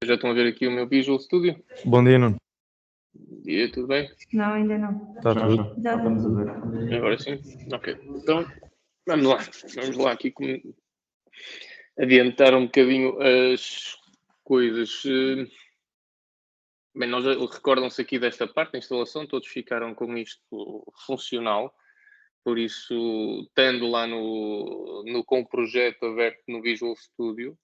Já estão a ver aqui o meu Visual Studio? Bom dia, Nuno. Bom dia, tudo bem? Não, ainda não. Está tudo? Já estamos a ver. Agora sim? Ok. Então, vamos lá. Vamos lá aqui adiantar um bocadinho as coisas. Bem, nós recordam-se aqui desta parte da instalação, todos ficaram com isto funcional. Por isso, estando lá com o projeto aberto no Visual Studio,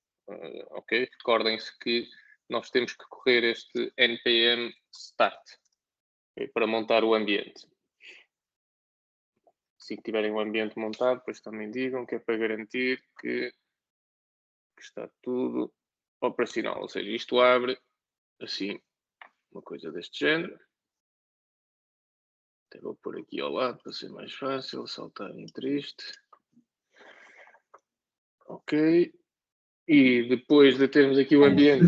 ok? Recordem-se que nós temos que correr este npm start, okay? Para montar o ambiente. Se tiverem o ambiente montado, depois também digam que é para garantir que está tudo operacional. Ou seja, isto abre assim, uma coisa deste género. Até vou pôr aqui ao lado para ser mais fácil saltar entre isto. Ok. E depois de termos aqui o ambiente,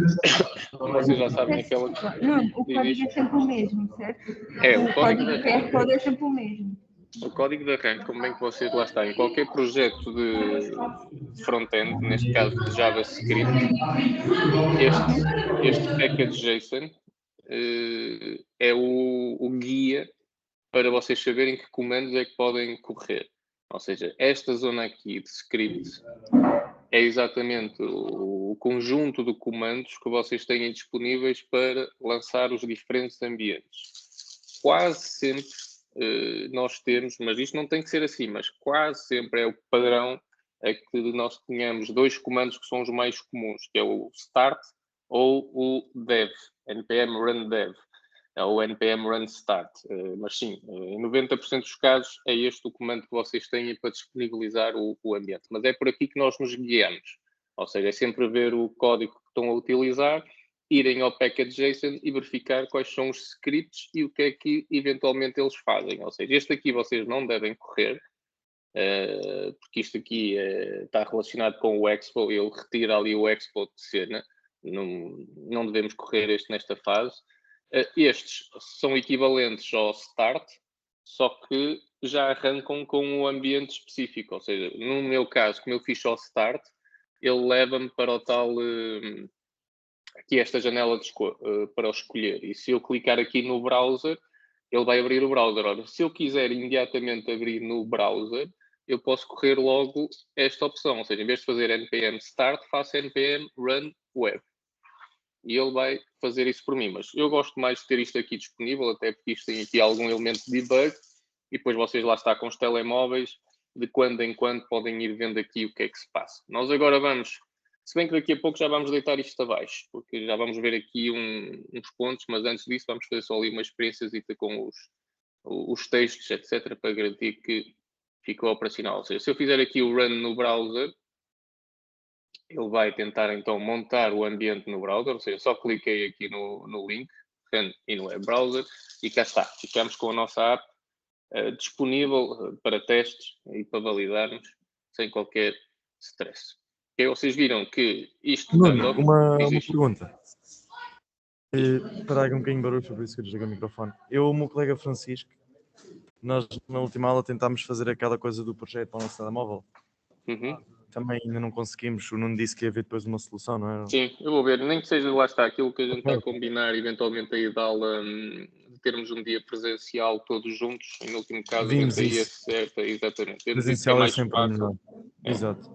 vocês já sabem aquela... Não, o código é sempre o mesmo, certo? O código de QR é sempre o mesmo. O código de arranque, como bem que vocês lá está, em qualquer projeto de front-end, neste caso de JavaScript, este package.json é o guia para vocês saberem que comandos é que podem correr. Ou seja, esta zona aqui de script é exatamente o conjunto de comandos que vocês têm disponíveis para lançar os diferentes ambientes. Quase sempre nós temos, mas isto não tem que ser assim, mas quase sempre é o padrão é que nós tenhamos dois comandos que são os mais comuns, que é o start ou o dev, npm run dev, ou npm run start. Mas sim, em 90% dos casos é este o comando que vocês têm para disponibilizar o ambiente. Mas é por aqui que nós nos guiamos. Ou seja, é sempre ver o código que estão a utilizar, irem ao package.json e verificar quais são os scripts e o que é que eventualmente eles fazem. Ou seja, este aqui vocês não devem correr, porque isto aqui está relacionado com o Expo, ele retira ali o Expo de cena, não devemos correr nesta fase. Estes são equivalentes ao start, só que já arrancam com o ambiente específico, ou seja, no meu caso, como eu fiz só start, ele leva-me para o tal... aqui esta janela para escolher. E se eu clicar aqui no browser, ele vai abrir o browser. Ora, se eu quiser imediatamente abrir no browser, eu posso correr logo esta opção. Ou seja, em vez de fazer npm start, faço npm run web. E ele vai fazer isso por mim. Mas eu gosto mais de ter isto aqui disponível, até porque isto tem aqui algum elemento de debug. E depois vocês lá está com os telemóveis, de quando em quando podem ir vendo aqui o que é que se passa. Nós agora vamos... Se bem que daqui a pouco já vamos deitar isto abaixo, porque já vamos ver aqui uns pontos, mas antes disso vamos fazer só ali uma experiência com os textos, etc., para garantir que ficou operacional. Ou seja, se eu fizer aqui o run no browser, ele vai tentar então montar o ambiente no browser, ou seja, só cliquei aqui no link, run in web browser, e cá está. Ficamos com a nossa app disponível para testes e para validarmos sem qualquer stress. Okay, vocês viram que isto... Nuno, uma pergunta. Espera aí um bocadinho de barulho, por isso que eu desliguei o microfone. Eu e o meu colega Francisco, nós na última aula tentámos fazer aquela coisa do projeto para o nosso telemóvel. Também ainda não conseguimos. O Nuno disse que ia haver depois uma solução, não é? Sim, eu vou ver. Nem que seja lá está aquilo que a gente está a combinar, eventualmente aí da aula, de termos um dia presencial todos juntos. No último caso, a gente aí acerta, exatamente. Presencial é sempre melhor. Exato.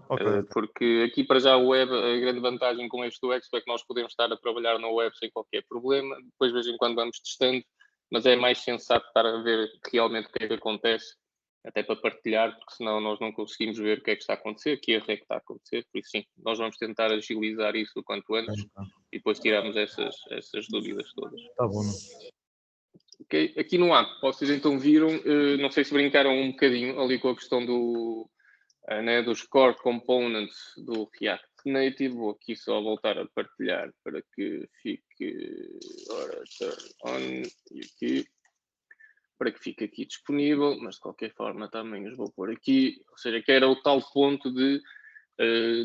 Porque aqui para já a web, a grande vantagem com este do Expo é que nós podemos estar a trabalhar na web sem qualquer problema. Depois, de vez em quando, vamos testando, mas é mais sensato estar a ver realmente o que é que acontece, até para partilhar, porque senão nós não conseguimos ver o que é que está a acontecer, que erro é que está a acontecer. Por isso, sim, nós vamos tentar agilizar isso o quanto antes e depois tirarmos essas dúvidas todas. Tá bom. Okay. Aqui no app, vocês então viram, não sei se brincaram um bocadinho ali com a questão dos core components do React Native. Vou aqui só voltar a partilhar para que fique, turn on, e aqui, para que fique aqui disponível, mas de qualquer forma também os vou pôr aqui. Ou seja, que era o tal ponto de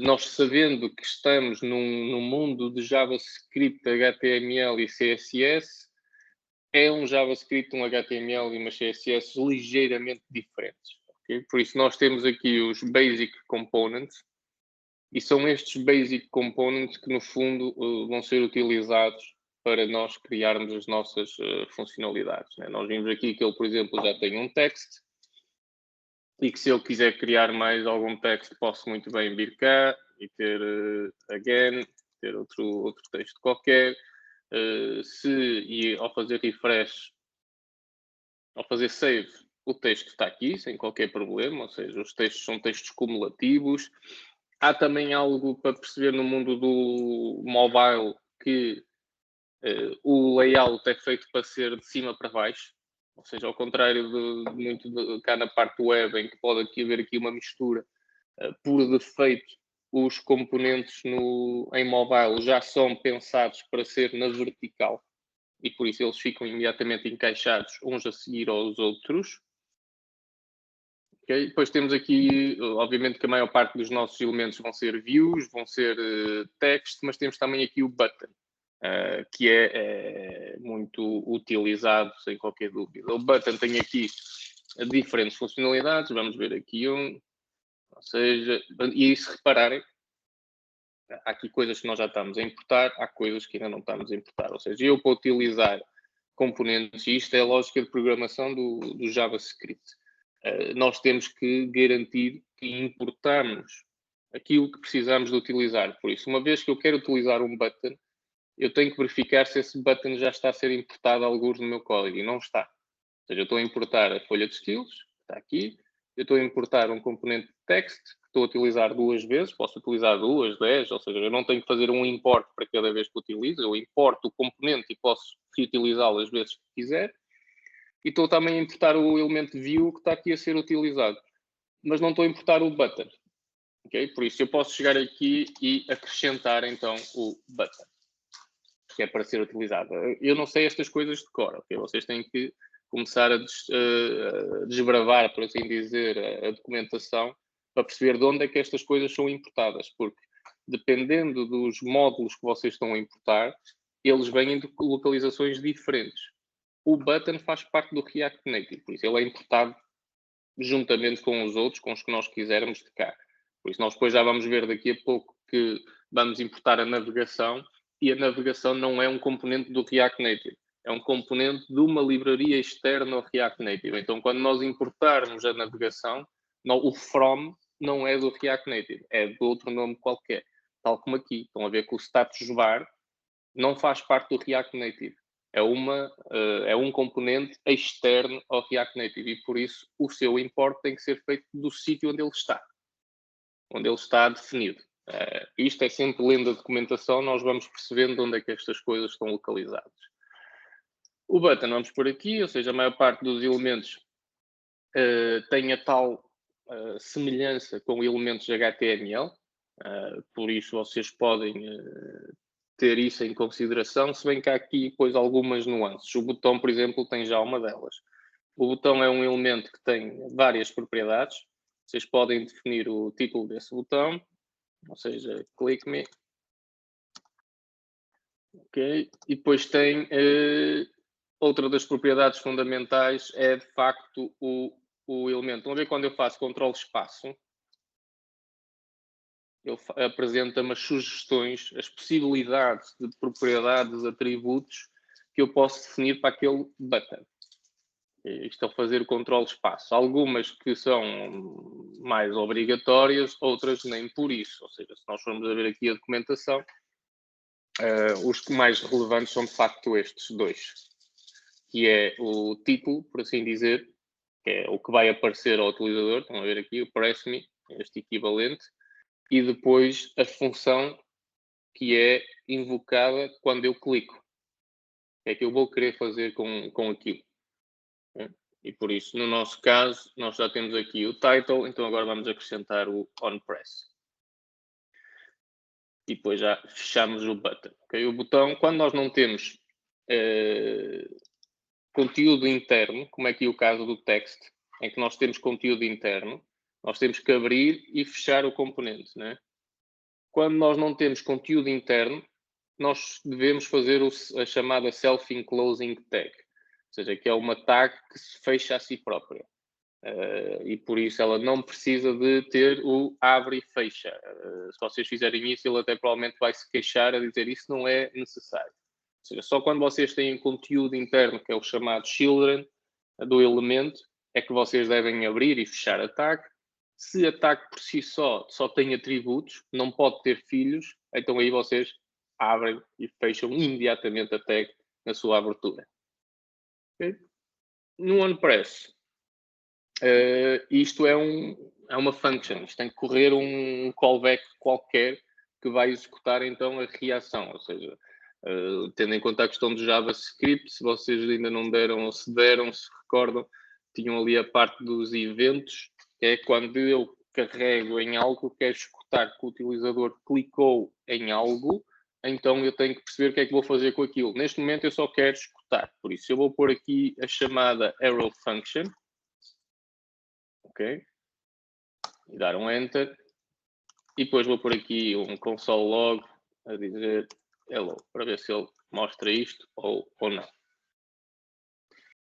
nós sabendo que estamos num mundo de JavaScript, HTML e CSS, é um JavaScript, um HTML e uma CSS ligeiramente diferentes. Okay? Por isso nós temos aqui os Basic Components, E são estes basic components que, no fundo, vão ser utilizados para nós criarmos as nossas funcionalidades, né? Nós vimos aqui que ele, por exemplo, já tem um text e que se eu quiser criar mais algum text, posso muito bem vir cá e ter again, ter outro texto qualquer. E ao fazer refresh, ao fazer save, o texto está aqui, sem qualquer problema, ou seja, os textos são textos cumulativos. Há também algo para perceber no mundo do mobile, que o layout é feito para ser de cima para baixo, ou seja, ao contrário de muito cá na parte web, em que pode haver aqui uma mistura, por defeito, os componentes em mobile já são pensados para ser na vertical e por isso eles ficam imediatamente encaixados uns a seguir aos outros. Okay? Depois temos aqui, obviamente que a maior parte dos nossos elementos vão ser views, vão ser text, mas temos também aqui o button, que é muito utilizado, sem qualquer dúvida. O button tem aqui diferentes funcionalidades, vamos ver aqui ou seja, e se repararem, há aqui coisas que nós já estamos a importar, há coisas que ainda não estamos a importar. Ou seja, eu para utilizar componentes, e isto é a lógica de programação do JavaScript, nós temos que garantir que importamos aquilo que precisamos de utilizar. Por isso, uma vez que eu quero utilizar um button, eu tenho que verificar se esse button já está a ser importado a alguns no meu código, e não está. Ou seja, eu estou a importar a folha de skills, que está aqui, eu estou a importar um componente de text, que estou a utilizar 2 vezes, posso utilizar 2, 10, ou seja, eu não tenho que fazer um import para cada vez que utilizo, eu importo o componente e posso reutilizá-lo as vezes que quiser, e estou também a importar o elemento view que está aqui a ser utilizado, mas não estou a importar o button, ok? Por isso eu posso chegar aqui e acrescentar então o button, que é para ser utilizado. Eu não sei estas coisas de cor, ok? Vocês têm que começar a desbravar, por assim dizer, a documentação para perceber de onde é que estas coisas são importadas, porque dependendo dos módulos que vocês estão a importar, eles vêm de localizações diferentes. O button faz parte do React Native, por isso ele é importado juntamente com os outros, com os que nós quisermos de cá. Por isso nós depois já vamos ver daqui a pouco que vamos importar a navegação, e a navegação não é um componente do React Native, é um componente de uma livraria externa ao React Native. Então, quando nós importarmos a navegação, o from não é do React Native, é de outro nome qualquer. Tal como aqui, estão a ver que o status var não faz parte do React Native. É um componente externo ao React Native e, por isso, o seu import tem que ser feito do sítio onde ele está definido. Isto é sempre lendo a documentação, nós vamos percebendo onde é que estas coisas estão localizadas. O button vamos por aqui, ou seja, a maior parte dos elementos tem a tal semelhança com elementos HTML, por isso vocês podem ter isso em consideração, se bem que há aqui depois algumas nuances. O botão, por exemplo, tem já uma delas. O botão é um elemento que tem várias propriedades. Vocês podem definir o título desse botão, ou seja, click me. Ok. E depois tem outra das propriedades fundamentais é de facto o elemento. Vamos ver quando eu faço Ctrl espaço, ele apresenta-me as sugestões, as possibilidades de propriedades, atributos que eu posso definir para aquele button. Isto ao fazer o Ctrl espaço. Algumas que são mais obrigatórias, outras nem por isso. Ou seja, se nós formos a ver aqui a documentação, os mais relevantes são de facto estes dois, que é o título, por assim dizer, que é o que vai aparecer ao utilizador. Estão a ver aqui o press me, este equivalente, e depois a função que é invocada quando eu clico. O que é que eu vou querer fazer com aquilo? E por isso, no nosso caso, nós já temos aqui o title, então agora vamos acrescentar o onPress. E depois já fechamos o button. Okay? O botão, quando nós não temos conteúdo interno, como é aqui o caso do text, em que nós temos conteúdo interno, nós temos que abrir e fechar o componente, né? Quando nós não temos conteúdo interno, nós devemos fazer a chamada self-enclosing tag, ou seja, que é uma tag que se fecha a si própria. E por isso ela não precisa de ter o abre e fecha. Se vocês fizerem isso, ele até provavelmente vai se queixar a dizer isso não é necessário. Ou seja, só quando vocês têm conteúdo interno, que é o chamado children do elemento, é que vocês devem abrir e fechar a tag. Se a tag por si só tem atributos, não pode ter filhos, então aí vocês abrem e fecham imediatamente a tag na sua abertura. Okay? No WordPress, isto é uma function, isto tem que correr um callback qualquer que vai executar então a reação, ou seja, tendo em conta a questão do JavaScript, se vocês ainda não deram ou se deram, se recordam, tinham ali a parte dos eventos, que é quando eu carrego em algo, quero executar que o utilizador clicou em algo, então eu tenho que perceber o que é que vou fazer com aquilo. Neste momento eu só quero executar, por isso eu vou pôr aqui a chamada arrow function, ok? E dar um enter, e depois vou pôr aqui um console log a dizer hello, para ver se ele mostra isto ou não.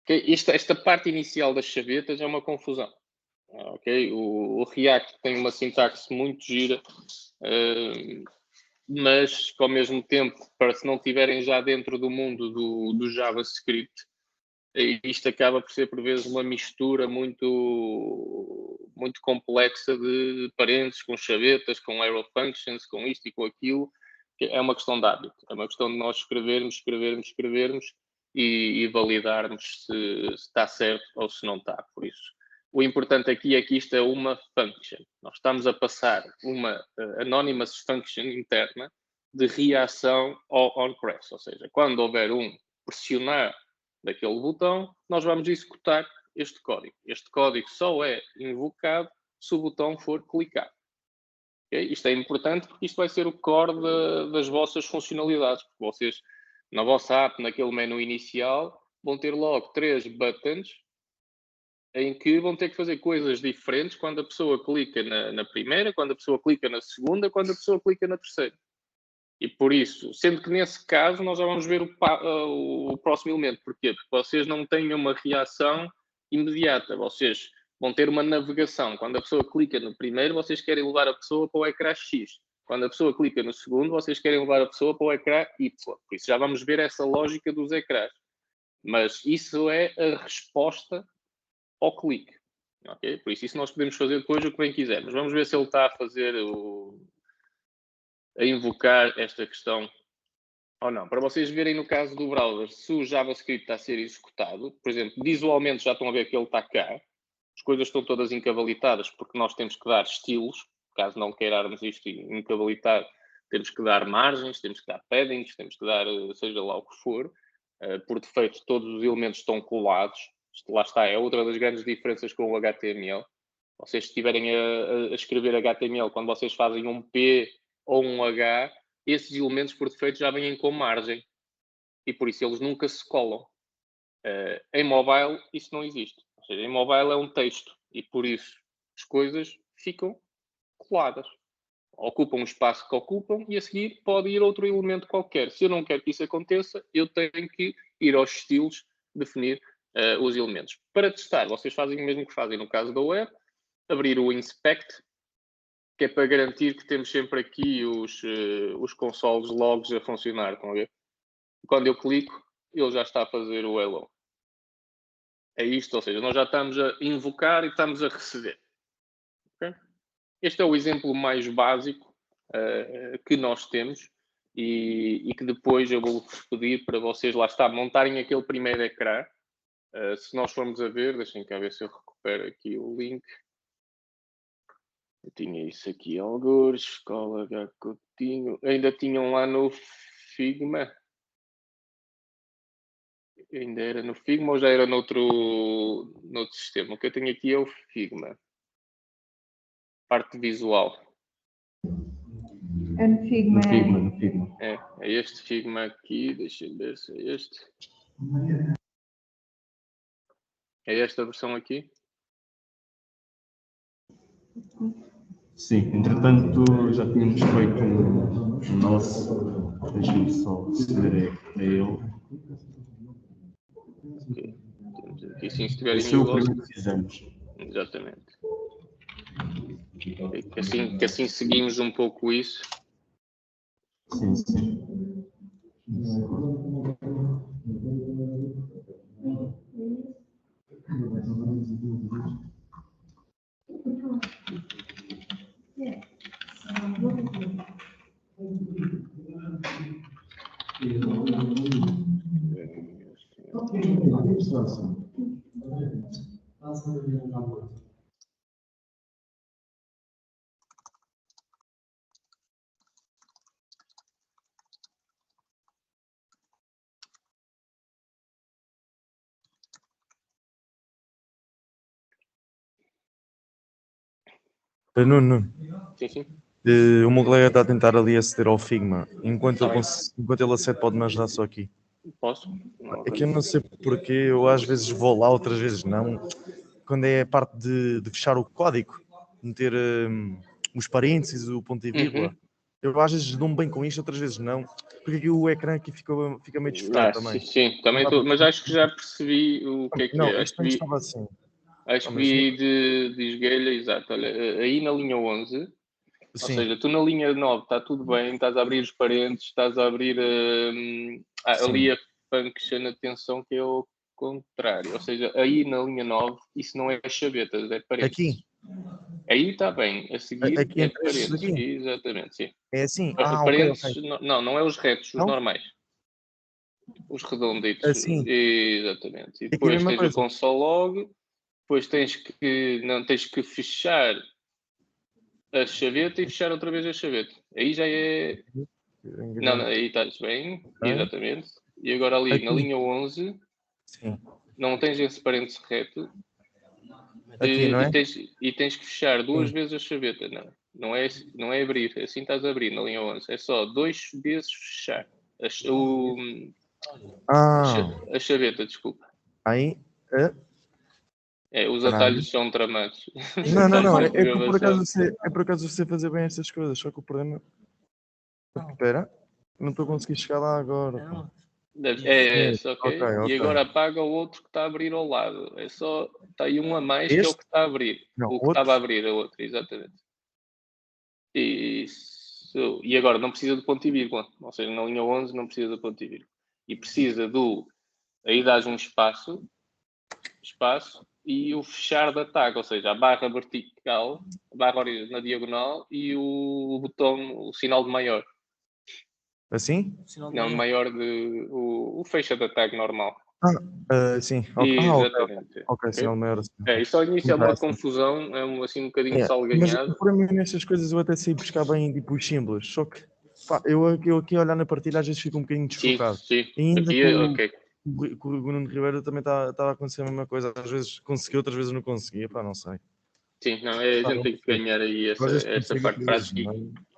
Okay? Esta parte inicial das chavetas é uma confusão. Okay? O React tem uma sintaxe muito gira, mas que ao mesmo tempo, para se não estiverem já dentro do mundo do JavaScript, isto acaba por ser por vezes uma mistura muito complexa de parênteses, com chavetas, com arrow functions, com isto e com aquilo, que é uma questão de hábito, é uma questão de nós escrevermos e validarmos se está certo ou se não está. Por isso, o importante aqui é que isto é uma function. Nós estamos a passar uma anonymous function interna de reação ao onPress, ou seja, quando houver pressionar daquele botão, nós vamos executar este código. Este código só é invocado se o botão for clicado. Okay? Isto é importante porque isto vai ser o core das vossas funcionalidades. Porque vocês, na vossa app, naquele menu inicial, vão ter logo 3 buttons em que vão ter que fazer coisas diferentes quando a pessoa clica na primeira, quando a pessoa clica na segunda, quando a pessoa clica na terceira. E por isso, sendo que nesse caso nós já vamos ver o próximo elemento. Porquê? Porque vocês não têm uma reação imediata. Vocês vão ter uma navegação. Quando a pessoa clica no primeiro, vocês querem levar a pessoa para o ecrã X. Quando a pessoa clica no segundo, vocês querem levar a pessoa para o ecrã Y. Por isso já vamos ver essa lógica dos ecrãs. Mas isso é a resposta ao clique. Okay? Por isso nós podemos fazer depois o que bem quisermos. Vamos ver se ele está a fazer a invocar esta questão ou não. Para vocês verem no caso do browser, se o JavaScript está a ser executado, por exemplo, visualmente já estão a ver que ele está cá, as coisas estão todas encavalitadas porque nós temos que dar estilos, caso não queirarmos isto encavalitar, temos que dar margens, temos que dar paddings, temos que dar seja lá o que for. Por defeito, todos os elementos estão colados. Isto, lá está, é outra das grandes diferenças com o HTML. Vocês estiverem a escrever HTML, quando vocês fazem um P ou um H, esses elementos por defeito já vêm com margem e por isso eles nunca se colam. Em mobile isso não existe. Ou seja, em mobile é um texto e por isso as coisas ficam coladas. Ocupam o espaço que ocupam e a seguir pode ir outro elemento qualquer. Se eu não quero que isso aconteça, eu tenho que ir aos estilos, definir os elementos. Para testar, vocês fazem o mesmo que fazem no caso da web, abrir o inspect, que é para garantir que temos sempre aqui os consoles logs a funcionar, estão a ver? Quando eu clico, ele já está a fazer o hello. É isto, ou seja, nós já estamos a invocar e estamos a receber. Okay? Este é o exemplo mais básico que nós temos e que depois eu vou-vos pedir para vocês, lá está, montarem aquele primeiro ecrã. Se nós formos a ver, deixem cá ver se eu recupero aqui o link. Eu tinha isso aqui, algures, escola H Coutinho. Ainda tinham lá no Figma? Ainda era no Figma ou já era noutro sistema? O que eu tenho aqui é o Figma. Parte visual. É no Figma. No Figma. É este Figma aqui, deixa eu ver se é este. É esta versão aqui? Sim, entretanto já tínhamos feito um nosso, deixa-me só aceder a ele. Okay. Temos aqui, sim, se tiverem esse é o primeiro que fizemos. Exatamente. Que assim seguimos um pouco isso. Sim, sim. Nuno, Sim. o meu colega está a tentar ali aceder ao Figma. Enquanto Tá bem. enquanto ele acede, pode-me ajudar só aqui. Posso? Não, É que eu não sei porque eu às vezes vou lá, outras vezes não. Quando é a parte de fechar o código, meter os parênteses, o ponto e vírgula. Eu às vezes dou-me bem com isto, outras vezes não. Porque aqui o ecrã aqui fica meio desfocado também. Sim, também tô, mas acho que já percebi o que é que Não, é. isto não estava assim. Acho que vi de esguelha, exato. Olha, aí na linha 11, ou Sim. seja, tu na linha 9 está tudo bem, estás a abrir os parênteses, estás a abrir ali a function, atenção, que é o contrário. Ou seja, aí na linha 9, isso não é chavetas, é parênteses. Aqui? Aí está bem, a seguir Aqui é entre estes parênteses. aqui? Exatamente, sim. É assim? Parênteses, Ok. não é os retos, os Não? normais. Os redonditos. Assim? Exatamente. E Aqui é a depois mesma tens coisa. o console log, depois tens que fechar a chaveta e fechar outra vez a chaveta. Aí já é. Não, aí estás bem, exatamente. E agora ali Aqui. na linha 11, Sim. não tens esse parênteses reto. Aqui, não é? E tens que fechar duas Sim. vezes a chaveta. Não é abrir, assim estás a abrir na linha 11. É só 2 vezes fechar a chaveta, desculpa. Aí. Os atalhos são tramados. Não. É que por acaso eu sei fazer bem estas coisas, só que o problema. Espera, não estou a conseguir chegar lá agora. Pá. Ok. E agora apaga o outro que está a abrir ao lado. Está aí um a mais que é o que está a abrir. Não, O que estava a abrir a outro, exatamente. E agora não precisa de ponto e vírgula. Ou seja, na linha 11 não precisa de ponto e vírgula. E precisa aí dás um espaço e o fechar da tag, ou seja, a barra vertical, a barra na diagonal e o botão, o sinal de maior. Assim? Não, maior o fecha da tag normal. Sim. Exatamente. Ok, sinal maior assim. Isso ao início é uma confusão, é assim um bocadinho salganhado. Mas para mim nestas coisas eu até sei buscar bem tipo, os símbolos, só que pá, eu aqui a olhar na partilha às vezes fico um bocadinho desfocado. Sim. E ainda Aqui ok. com o Nuno Ribeiro também estava a acontecer a mesma coisa, às vezes consegui, outras vezes não conseguia, pá, não sei. Sim, não, a gente tem que ganhar aí essa parte prática.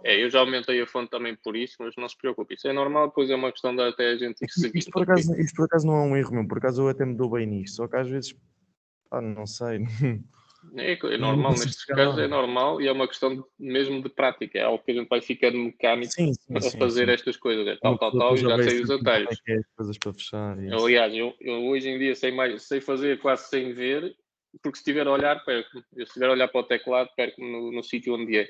Eu já aumentei a fonte também por isso, mas não se preocupe, isso é normal, depois é uma questão de até a gente ir seguindo. Isto por acaso não é um erro meu, por acaso eu até me dou bem nisto, só que às vezes, pá, não sei. É normal, nestes casos é normal e é uma questão mesmo de prática, é algo que a gente vai ficando mecânico a fazer estas coisas, é tal, e já sei os atalhos. Coisas para fechar. Aliás, eu hoje em dia sei fazer quase sem ver, porque se estiver a olhar, perco-me. Se estiver a olhar para o teclado, perco-me no sítio onde é.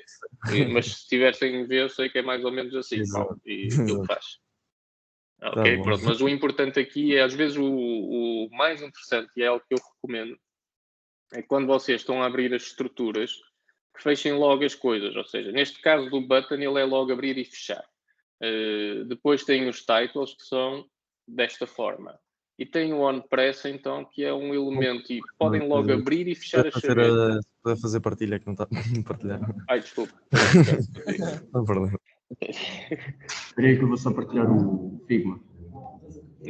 Mas se estiver sem ver, sei que é mais ou menos assim, e aquilo faz. Ok, pronto. Mas o importante aqui é, às vezes, o mais interessante, e é algo que eu recomendo, é quando vocês estão a abrir as estruturas, que fechem logo as coisas. Ou seja, neste caso do button, ele é logo abrir e fechar. Depois tem os titles, que são desta forma. E tem o on-press, então, que é um elemento, e podem logo abrir e fechar a chaveta. Para fazer partilha, que não está a partilhar. Ai, desculpa. Não, perdão. Espera aí que eu vou só partilhar o Figma.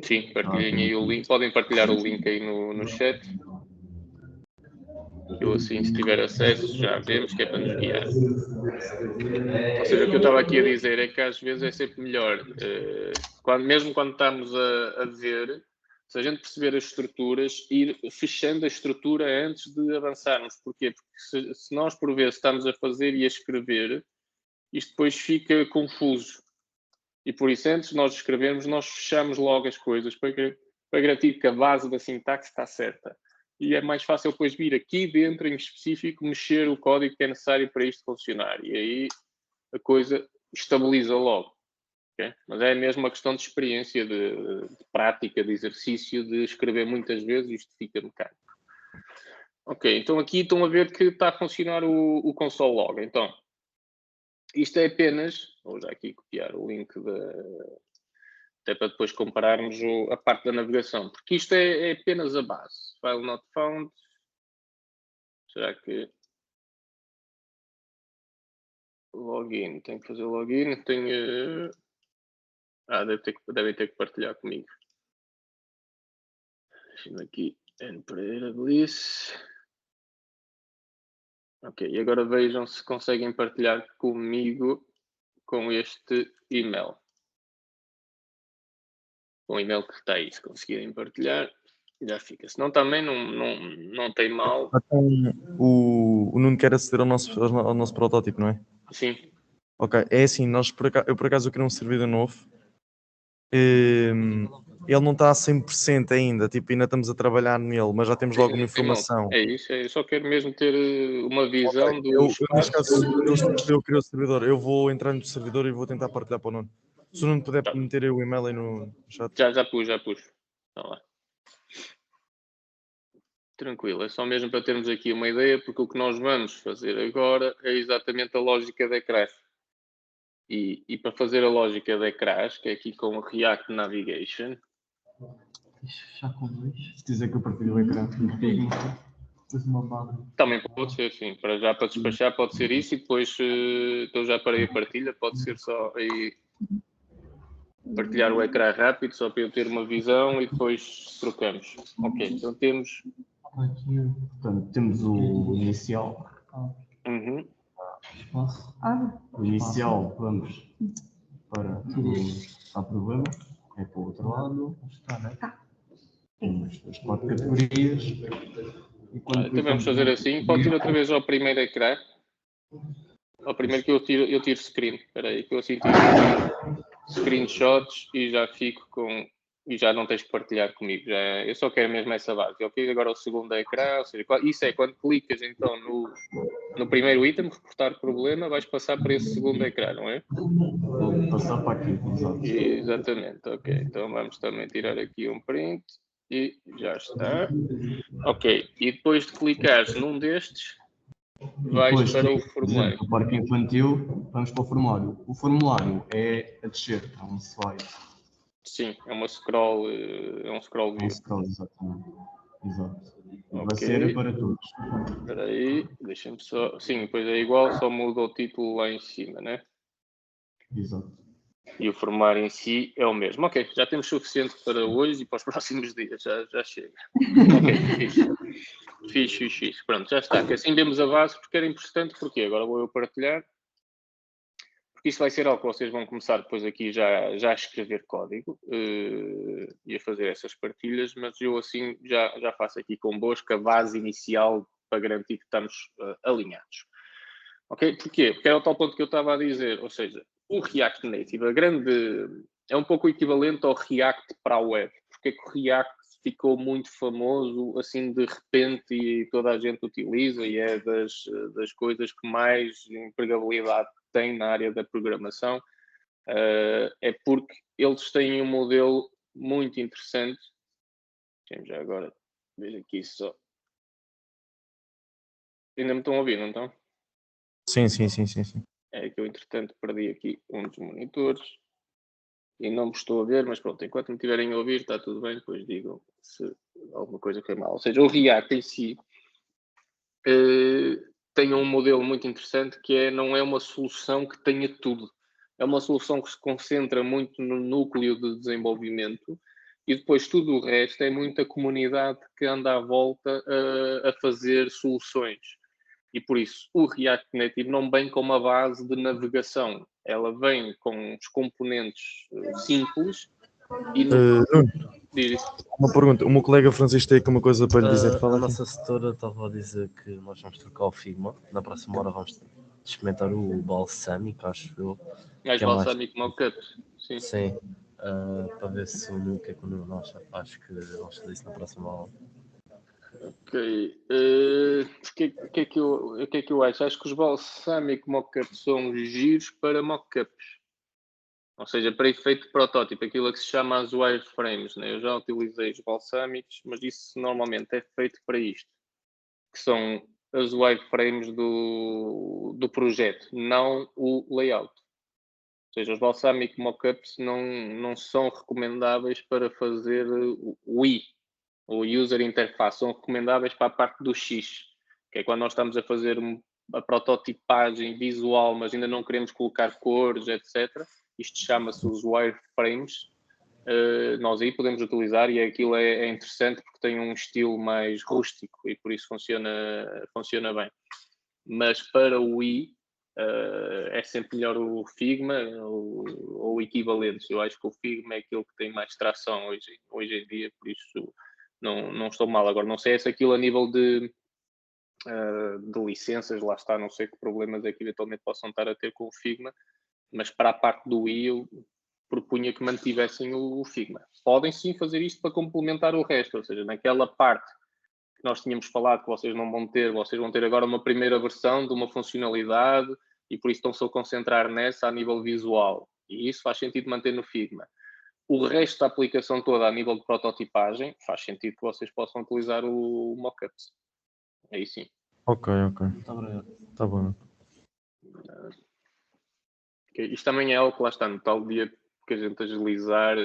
Sim, partilhem aí o link. Podem partilhar o link aí no chat. Eu assim, se tiver acesso, já vemos que é para nos guiar. Ou seja, o que eu estava aqui a dizer é que às vezes é sempre melhor, mesmo quando estamos a ver, se a gente perceber as estruturas, ir fechando a estrutura antes de avançarmos. Porquê? Porque se nós por vezes estamos a fazer e a escrever, isto depois fica confuso. E por isso, antes de nós escrevermos, nós fechamos logo as coisas para garantir que a base da sintaxe está certa. e é mais fácil depois vir aqui dentro, em específico, mexer o código que é necessário para isto funcionar. E aí a coisa estabiliza logo. Okay? Mas é mesmo uma questão de experiência, de prática, de exercício, de escrever muitas vezes, isto fica mecânico. Ok, então aqui estão a ver que está a funcionar o console log. Então, isto é apenas, vou já aqui copiar o link até para depois compararmos a parte da navegação, porque isto é apenas a base. File not found. Será que login? Tenho que fazer login? Tenho... devem ter que partilhar comigo. Deixa-me aqui. N Pereira Bliss. Ok, e agora vejam se conseguem partilhar comigo com este e-mail. Com o e-mail que está aí, se conseguirem partilhar, já fica. Senão também não tem mal. Então, o Nuno quer aceder ao nosso protótipo, não é? Sim. Ok, é assim, eu por acaso queria um servidor novo. Ele não está a 100% ainda, tipo, ainda estamos a trabalhar nele, mas já temos logo uma informação. É isso, eu só quero mesmo ter uma visão do neste caso, eu criei o servidor, eu vou entrar no servidor e vou tentar partilhar para o Nuno. Se o Nuno puder meter o e-mail aí no chat. Já pus. Então, lá. Tranquilo, é só mesmo para termos aqui uma ideia, porque o que nós vamos fazer agora é exatamente a lógica da Crash. E para fazer a lógica da Crash, que é aqui com o React Navigation. Já com dois. Se quiser que eu partilhe o ecrã, depois uma barra. Também pode ser, sim. Para despachar pode ser isso e depois então já parei a partilha, pode ser só aí partilhar o ecrã rápido, só para eu ter uma visão e depois trocamos. Ok, então temos... Portanto, temos o inicial. Uhum. O inicial, vamos para o problema, é para o outro lado. Temos as 4 categorias. Então vamos fazer assim. Pode ir outra vez ao primeiro ecrã. Ao primeiro que eu tiro screen. Espera aí, que eu assim tiro screenshots e já fico com... E já não tens que partilhar comigo. Eu só quero mesmo essa base. Ok, agora o segundo ecrã. Ou seja, isso é quando clicas então no primeiro item, reportar problema, vais passar para esse segundo ecrã, não é? Vou passar para aqui, exato. Exatamente, ok. Então vamos também tirar aqui um print e já está. Ok, e depois de clicares num destes, vais para o formulário. No parque infantil, vamos para o formulário. O formulário é a descer, é um slide. Sim, é um scroll view. É um scroll, exatamente. Exato. Vai Ok. ser para todos. Espera aí, deixa-me só... Sim, depois é igual, só muda o título lá em cima, né? Exato. E o formulário em si é o mesmo. Ok, já temos suficiente para hoje e para os próximos dias, já chega. Ok, fixe. Pronto, já está. Que assim vemos a base, porque era importante, porque agora vou eu partilhar. Porque isso vai ser algo que vocês vão começar depois aqui já a escrever código e a fazer essas partilhas, mas eu assim já faço aqui convosco a base inicial para garantir que estamos alinhados. Ok? Porquê? Porque era o tal ponto que eu estava a dizer, ou seja, o React Native, é um pouco equivalente ao React para a web. Porque é que o React ficou muito famoso assim de repente e toda a gente utiliza e é das coisas que mais empregabilidade tem na área da programação, é porque eles têm um modelo muito interessante. Já agora, veja aqui só. Ainda me estão a ouvir, não estão? Sim. É que eu, entretanto, perdi aqui um dos monitores e não me estou a ver, mas pronto, enquanto me estiverem a ouvir, está tudo bem, depois digam se alguma coisa foi mal. Ou seja, o React em si tem um modelo muito interessante que não é uma solução que tenha tudo. É uma solução que se concentra muito no núcleo de desenvolvimento e depois tudo o resto é muita comunidade que anda à volta a fazer soluções. E por isso o React Native não vem com uma base de navegação. Ela vem com os componentes simples e diz isso. Uma pergunta, o meu colega Francisco tem aqui uma coisa para lhe dizer. A nossa setora estava a dizer que nós vamos trocar o Figma. Na próxima hora vamos experimentar o Balsamic, acho eu. Mais Balsamic Mockup, sim. Sim, para ver se o que é que o Nuno acha. Acho que vamos fazer isso na próxima aula. Ok. O que é que eu acho? Acho que os Balsamic Mockups são giros para mockups. Ou seja, para efeito de protótipo, aquilo que se chama as wireframes. Né? Eu já utilizei os Balsamics, mas isso normalmente é feito para isto. Que são as wireframes do projeto, não o layout. Ou seja, os Balsamic Mockups não são recomendáveis para fazer o I, o User Interface, são recomendáveis para a parte do X, que é quando nós estamos a fazer a prototipagem visual, mas ainda não queremos colocar cores, etc. Isto chama-se os wireframes. Nós aí podemos utilizar e aquilo é interessante porque tem um estilo mais rústico e por isso funciona bem. Mas para o I, é sempre melhor o Figma ou equivalentes. Eu acho que o Figma é aquele que tem mais tração hoje em dia, por isso não estou mal. Agora, não sei se aquilo a nível de licenças, lá está, não sei que problemas é que eventualmente possam estar a ter com o Figma, mas para a parte do I eu propunha que mantivessem o Figma. Podem sim fazer isto para complementar o resto, ou seja, naquela parte que nós tínhamos falado que vocês não vão ter, vocês vão ter agora uma primeira versão de uma funcionalidade e por isso estão-se a concentrar nessa a nível visual. E isso faz sentido manter no Figma. O resto da aplicação toda a nível de prototipagem faz sentido que vocês possam utilizar o Mockups. Aí sim. Ok. Muito obrigado. Tá bom. Isto também é algo que lá está no tal dia que a gente agilizar,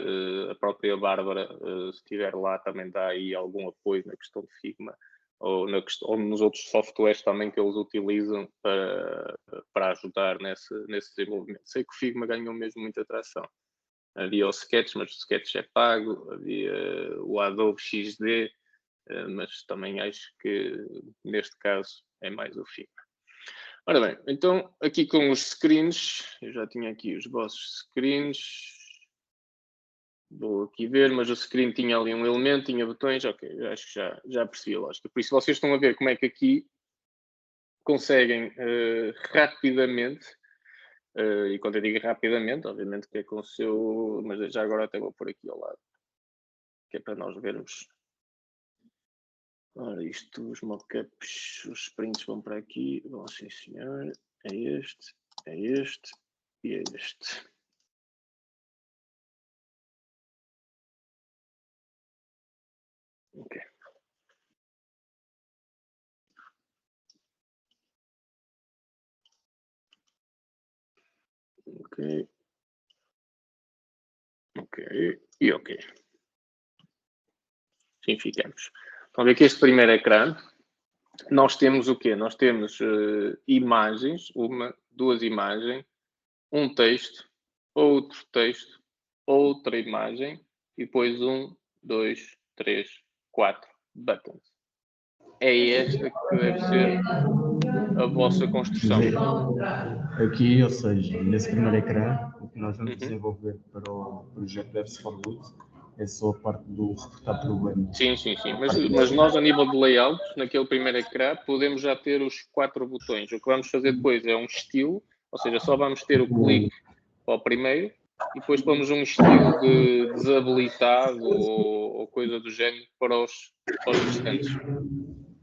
a própria Bárbara, se estiver lá, também dá aí algum apoio na questão de Figma ou nos outros softwares também que eles utilizam para ajudar nesse desenvolvimento. Sei que o Figma ganhou mesmo muita atração. Havia o Sketch, mas o Sketch é pago, havia o Adobe XD, mas também acho que neste caso é mais o Figma. Ora bem, então aqui com os screens, eu já tinha aqui os vossos screens, vou aqui ver, mas o screen tinha ali um elemento, tinha botões, ok, acho que já percebi a lógica. Por isso vocês estão a ver como é que aqui conseguem rapidamente, e quando eu digo rapidamente, obviamente que é com o seu, mas já agora até vou pôr aqui ao lado, que é para nós vermos. Ora, isto, os mockups, os sprints vão para aqui, vão sim senhor, é este e é este. Ok. Ok. E ok. Sim, ficamos. Então, aqui este primeiro ecrã, nós temos o quê? Nós temos imagens, duas imagens, um texto, outro texto, outra imagem e depois 1, 2, 3, 4 buttons. É esta que deve ser a vossa construção. Aqui, ou seja, nesse primeiro ecrã, o que nós vamos desenvolver para o projeto Devs for Good é só a parte do reportar problemas. Sim. Mas nós, a nível de layout, naquele primeiro ecrã, podemos já ter os 4 botões. O que vamos fazer depois é um estilo, ou seja, só vamos ter o clique para o primeiro e depois pomos um estilo de desabilitado ou coisa do género para os restantes.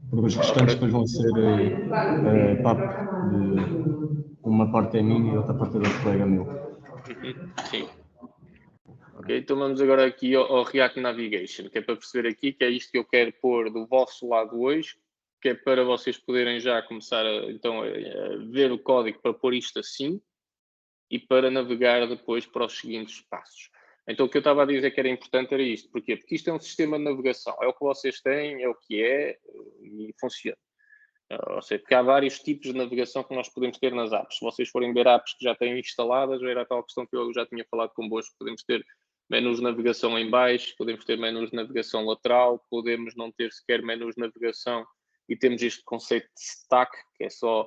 Porque os restantes depois vão ser uma parte é minha e outra parte é do colega meu. Sim. Ok, então vamos agora aqui ao React Navigation, que é para perceber aqui que é isto que eu quero pôr do vosso lado hoje, que é para vocês poderem já começar a ver o código para pôr isto assim e para navegar depois para os seguintes passos. Então o que eu estava a dizer que era importante era isto. Porquê? Porque isto é um sistema de navegação. É o que vocês têm, é o que é e funciona. Ou seja, porque há vários tipos de navegação que nós podemos ter nas apps. Se vocês forem ver apps que já têm instaladas, era a tal questão que eu já tinha falado convosco, podemos ter menus de navegação em baixo, podemos ter menus de navegação lateral, podemos não ter sequer menus de navegação e temos este conceito de stack, que é só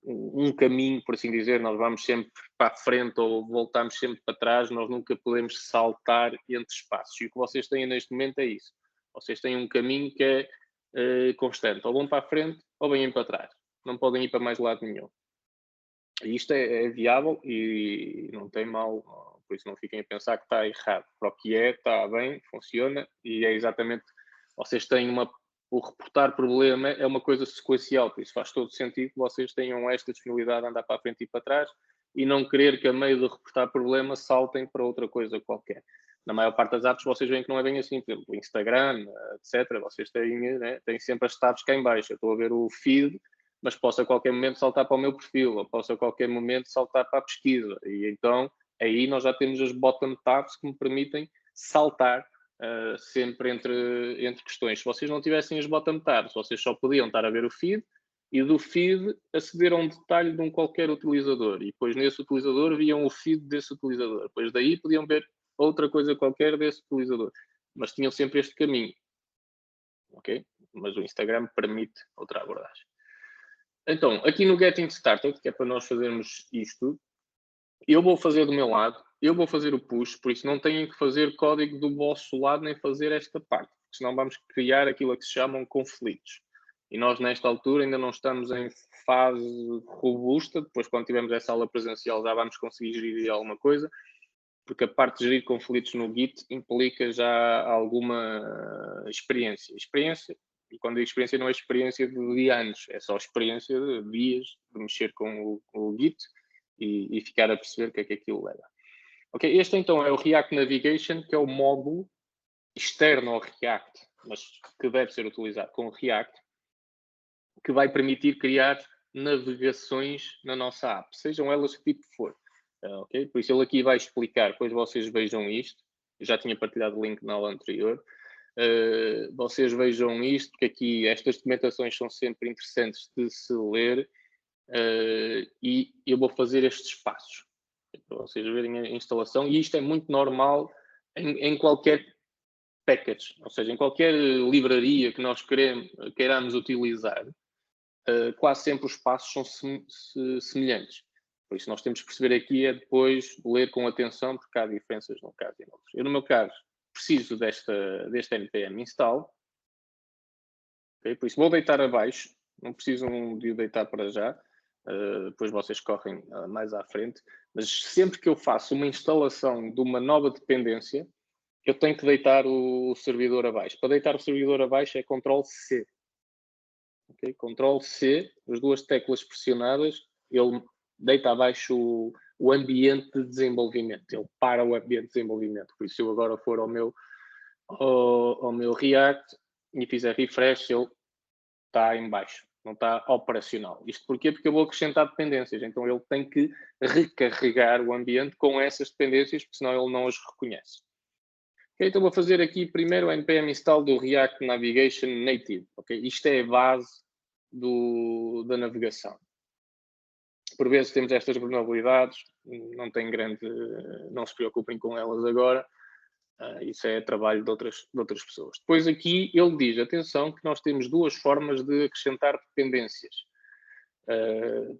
um caminho, por assim dizer, nós vamos sempre para a frente ou voltamos sempre para trás, nós nunca podemos saltar entre espaços. E o que vocês têm neste momento é isso. Vocês têm um caminho que é constante, ou vão para a frente ou vêm para trás. Não podem ir para mais lado nenhum. E isto é viável e não tem mal, por isso não fiquem a pensar que está errado. Para o que é, está bem, funciona e é exatamente, vocês têm uma o reportar problema é uma coisa sequencial, por isso faz todo sentido que vocês tenham esta disponibilidade de andar para a frente e para trás e não querer que a meio de reportar problema saltem para outra coisa qualquer. Na maior parte das apps vocês veem que não é bem assim, por exemplo, o Instagram, etc. Vocês têm, né, têm sempre as tabs cá em baixo. Eu estou a ver o feed, mas posso a qualquer momento saltar para o meu perfil, ou posso a qualquer momento saltar para a pesquisa. E então aí nós já temos as bottom tabs que me permitem saltar sempre entre questões. Se vocês não tivessem as bottom tabs, vocês só podiam estar a ver o feed e do feed aceder a um detalhe de um qualquer utilizador. E depois nesse utilizador viam o feed desse utilizador. Depois daí podiam ver outra coisa qualquer desse utilizador. Mas tinham sempre este caminho. Ok? Mas o Instagram permite outra abordagem. Então, aqui no Getting Started, que é para nós fazermos isto, eu vou fazer do meu lado, eu vou fazer o push, por isso não têm que fazer código do vosso lado nem fazer esta parte, porque senão vamos criar aquilo que se chamam conflitos. E nós, nesta altura, ainda não estamos em fase robusta. Depois, quando tivermos essa aula presencial, já vamos conseguir gerir alguma coisa, porque a parte de gerir conflitos no Git implica já alguma experiência. E quando digo experiência, não é experiência de anos, é só experiência de dias de mexer com o Git e ficar a perceber o que é que aquilo leva. Ok, este então é o React Navigation, que é o módulo externo ao React, mas que deve ser utilizado com o React, que vai permitir criar navegações na nossa app, sejam elas que tipo for. Okay? Por isso ele aqui vai explicar, depois vocês vejam isto. Eu já tinha partilhado o link na aula anterior. Vocês vejam isto, porque aqui estas documentações são sempre interessantes de se ler, e eu vou fazer estes passos para vocês verem a instalação, e isto é muito normal em qualquer package, ou seja, em qualquer livraria que nós queiramos utilizar, quase sempre os passos são semelhantes. Por isso nós temos que perceber aqui é depois ler com atenção, porque há diferenças num caso e no outro. Eu, no meu caso, preciso deste npm install. Okay? Por isso vou deitar abaixo, não precisam de o deitar para já, depois vocês correm mais à frente, mas sempre que eu faço uma instalação de uma nova dependência, eu tenho que deitar o servidor abaixo. Para deitar o servidor abaixo é Ctrl+C. Okay? Ctrl+C, as duas teclas pressionadas, ele deita abaixo o ambiente de desenvolvimento. Ele para o ambiente de desenvolvimento. Por isso, se eu agora for ao meu React e fizer refresh, ele está em baixo. Não está operacional. Isto porquê? Porque eu vou acrescentar dependências. Então, ele tem que recarregar o ambiente com essas dependências, porque senão ele não as reconhece. Okay, então, vou fazer aqui primeiro o npm install do React Navigation Native. Okay? Isto é a base da navegação. Por vezes temos estas vulnerabilidades, não se preocupem com elas agora, isso é trabalho de outras pessoas. Depois aqui ele diz, atenção, que nós temos duas formas de acrescentar dependências.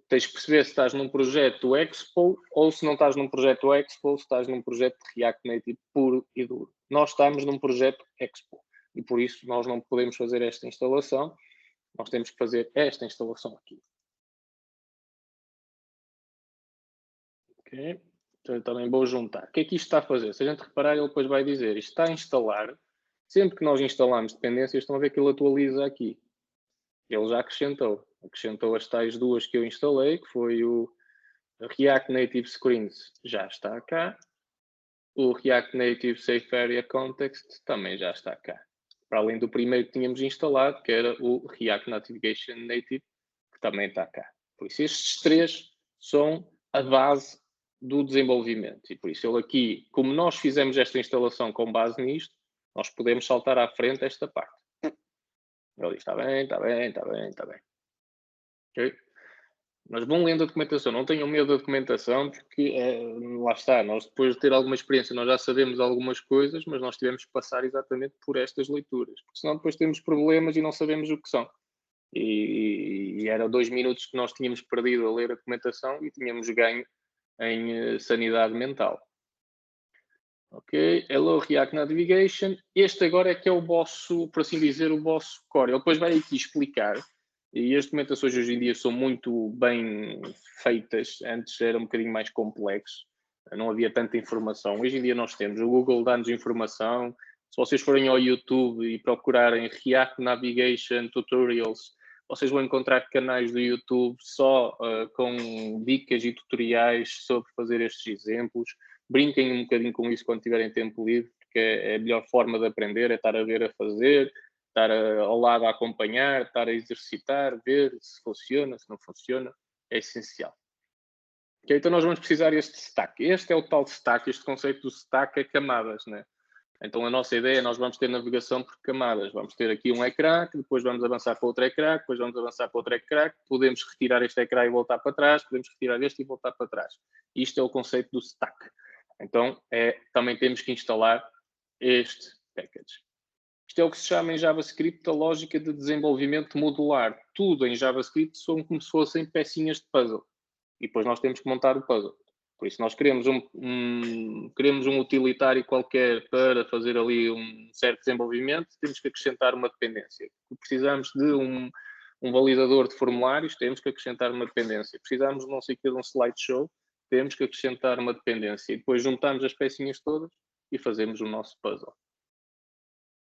Tens que perceber se estás num projeto Expo ou se não estás num projeto Expo, se estás num projeto de React Native puro e duro. Nós estamos num projeto Expo e por isso nós não podemos fazer esta instalação, nós temos que fazer esta instalação aqui. Ok, então eu também vou juntar. O que é que isto está a fazer? Se a gente reparar, ele depois vai dizer, isto está a instalar, sempre que nós instalamos dependências, estão a ver que ele atualiza aqui. Ele já acrescentou as tais duas que eu instalei, que foi o React Native Screens, já está cá. O React Native Safe Area Context também já está cá. Para além do primeiro que tínhamos instalado, que era o React Navigation Native, que também está cá. Por isso, estes três são a base do desenvolvimento. E por isso, ele aqui, como nós fizemos esta instalação com base nisto, nós podemos saltar à frente esta parte. Ele diz, está bem. Okay? Mas vão lendo a documentação, não tenham medo da documentação, porque lá está, nós depois de ter alguma experiência, nós já sabemos algumas coisas, mas nós tivemos que passar exatamente por estas leituras, porque senão depois temos problemas e não sabemos o que são. E era 2 minutos que nós tínhamos perdido a ler a documentação e tínhamos ganho em sanidade mental. Ok, Hello React Navigation. Este agora é que é o vosso, por assim dizer, o vosso core. Ele depois vai aqui explicar, e as documentações hoje em dia são muito bem feitas, antes era um bocadinho mais complexo, não havia tanta informação. Hoje em dia nós temos, o Google dá-nos informação, vocês forem ao YouTube e procurarem React Navigation Tutorials, vocês vão encontrar canais do YouTube só com dicas e tutoriais sobre fazer estes exemplos. Brinquem um bocadinho com isso quando tiverem tempo livre, porque é a melhor forma de aprender, é estar a ver a fazer, estar ao lado a acompanhar, estar a exercitar, ver se funciona, se não funciona, é essencial. Okay, então nós vamos precisar deste stack. Este é o tal stack, este conceito do stack é camadas, né? Então a nossa ideia é nós vamos ter navegação por camadas. Vamos ter aqui um ecrã, que depois vamos avançar para outro ecrã, depois vamos avançar para outro ecrã, podemos retirar este ecrã e voltar para trás, podemos retirar este e voltar para trás. Isto é o conceito do stack. Então também temos que instalar este package. Isto é o que se chama em JavaScript a lógica de desenvolvimento modular. Tudo em JavaScript são como se fossem pecinhas de puzzle. E depois nós temos que montar o puzzle. Por isso, nós queremos um utilitário qualquer para fazer ali um certo desenvolvimento, temos que acrescentar uma dependência. Precisamos de um validador de formulários, temos que acrescentar uma dependência. Precisamos de não sei o que, de um slideshow, temos que acrescentar uma dependência. E depois juntamos as pecinhas todas e fazemos o nosso puzzle.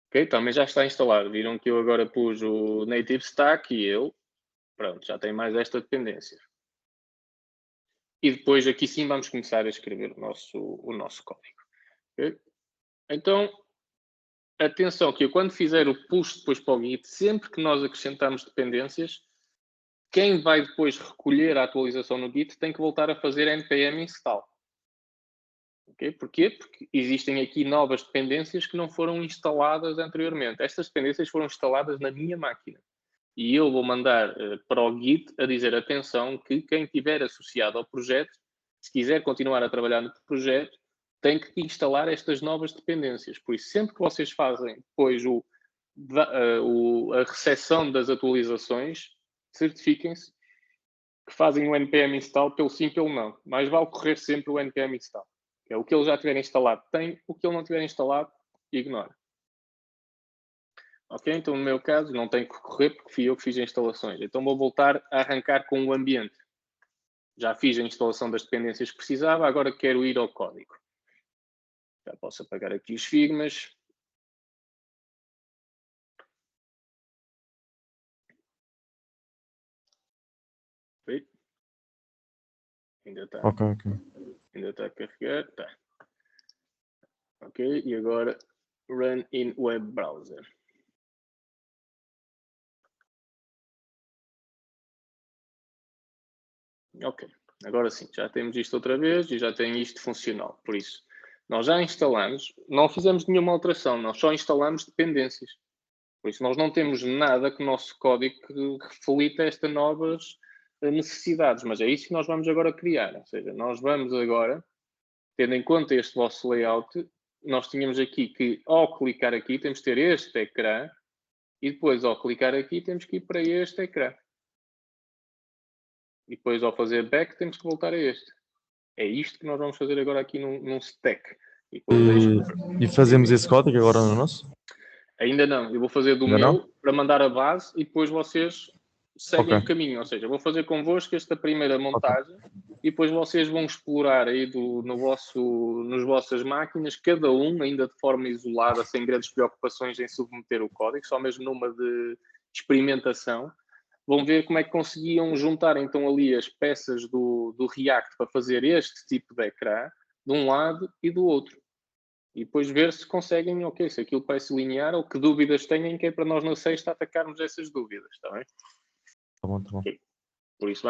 Ok? Também já está instalado. Viram que eu agora pus o Native Stack e pronto, já tem mais esta dependência. E depois aqui sim vamos começar a escrever o nosso código. Okay? Então, atenção que eu quando fizer o push depois para o Git, sempre que nós acrescentarmos dependências, quem vai depois recolher a atualização no Git tem que voltar a fazer npm install. Okay? Porquê? Porque existem aqui novas dependências que não foram instaladas anteriormente. Estas dependências foram instaladas na minha máquina. E eu vou mandar para o Git a dizer, atenção, que quem estiver associado ao projeto, se quiser continuar a trabalhar no projeto, tem que instalar estas novas dependências. Por isso, sempre que vocês fazem depois a recepção das atualizações, certifiquem-se que fazem o npm install pelo sim, pelo não. Mas vale correr sempre o npm install. Que é o que ele já tiver instalado tem, o que ele não tiver instalado, ignora. Ok, então no meu caso não tenho que correr porque fui eu que fiz as instalações. Então vou voltar a arrancar com o ambiente. Já fiz a instalação das dependências que precisava, agora quero ir ao código. Já posso apagar aqui os figmas. Ok. Ainda está. Ainda está a carregar. Tá. Ok, e agora run in web browser. Ok, agora sim, já temos isto outra vez e já tem isto funcional. Por isso, nós já instalamos, não fizemos nenhuma alteração, nós só instalamos dependências. Por isso, nós não temos nada que o nosso código reflita estas novas necessidades, mas é isso que nós vamos agora criar. Ou seja, nós vamos agora, tendo em conta este vosso layout, nós tínhamos aqui que, ao clicar aqui, temos que ter este ecrã e depois, ao clicar aqui, temos que ir para este ecrã. E depois, ao fazer back, temos que voltar a este. É isto que nós vamos fazer agora aqui num stack. E fazemos esse código agora no nosso? Ainda não. Eu vou fazer do meu para mandar a base e depois vocês seguem o caminho. Ou seja, eu vou fazer convosco esta primeira montagem e depois vocês vão explorar aí nos vossas máquinas, cada um ainda de forma isolada, sem grandes preocupações em submeter o código, só mesmo numa de experimentação. Vão ver como é que conseguiam juntar então ali as peças do React para fazer este tipo de ecrã de um lado e do outro. E depois ver se conseguem, ok, se aquilo parece linear ou que dúvidas têm, que é para nós na sexta atacarmos essas dúvidas, está bem? Tá bom. Okay. Por isso,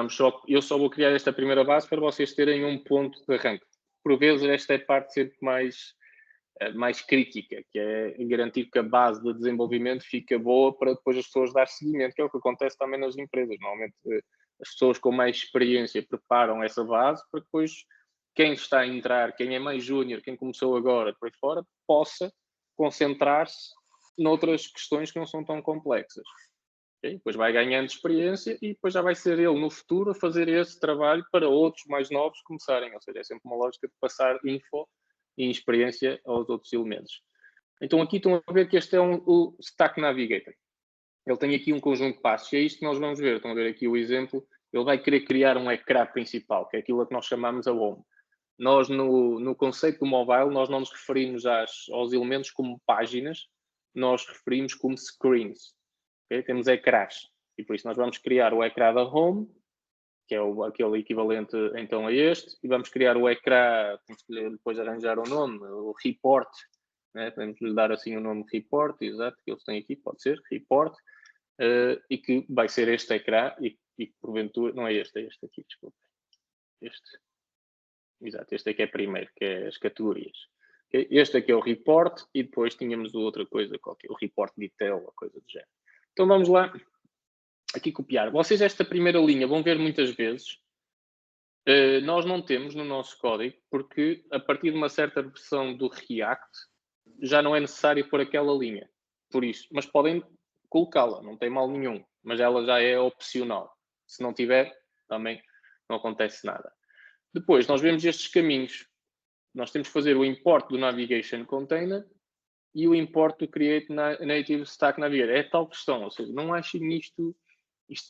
eu só vou criar esta primeira base para vocês terem um ponto de arranque. Por vezes, esta é a parte sempre mais crítica, que é garantir que a base de desenvolvimento fica boa para depois as pessoas dar seguimento, que é o que acontece também nas empresas. Normalmente, as pessoas com mais experiência preparam essa base para depois quem está a entrar, quem é mais júnior, quem começou agora, por aí fora, possa concentrar-se noutras questões que não são tão complexas. Okay? Depois vai ganhando experiência e depois já vai ser ele no futuro a fazer esse trabalho para outros mais novos começarem. Ou seja, é sempre uma lógica de passar info e experiência aos outros elementos. Então aqui estão a ver que este é o Stack Navigator. Ele tem aqui um conjunto de passos e é isto que nós vamos ver. Estão a ver aqui o exemplo. Ele vai querer criar um ecrã principal, que é aquilo que nós chamamos a home. Nós, no conceito do mobile, nós não nos referimos aos elementos como páginas, nós referimos como screens. Okay? Temos ecrãs. E por isso nós vamos criar o ecrã da home, que é aquele equivalente então a este, e vamos criar o ecrã, temos que depois arranjar o nome, o report, né? Podemos lhe dar assim o nome report, exato, que eles têm aqui, pode ser, report, e que vai ser este ecrã, e porventura, não é este aqui, desculpa. Exato, este aqui é primeiro, que é as categorias. Okay? Este aqui é o report, e depois tínhamos outra coisa qualquer, o report detail, a coisa do género. Então vamos lá, aqui copiar. Vocês esta primeira linha vão ver muitas vezes. Nós não temos no nosso código, porque a partir de uma certa versão do React, já não é necessário pôr aquela linha. Por isso, mas podem colocá-la, não tem mal nenhum, mas ela já é opcional. Se não tiver, também não acontece nada. Depois, nós vemos estes caminhos. Nós temos que fazer o import do Navigation Container e o import do Create Native Stack Navigator. É tal questão, ou seja, não achem isto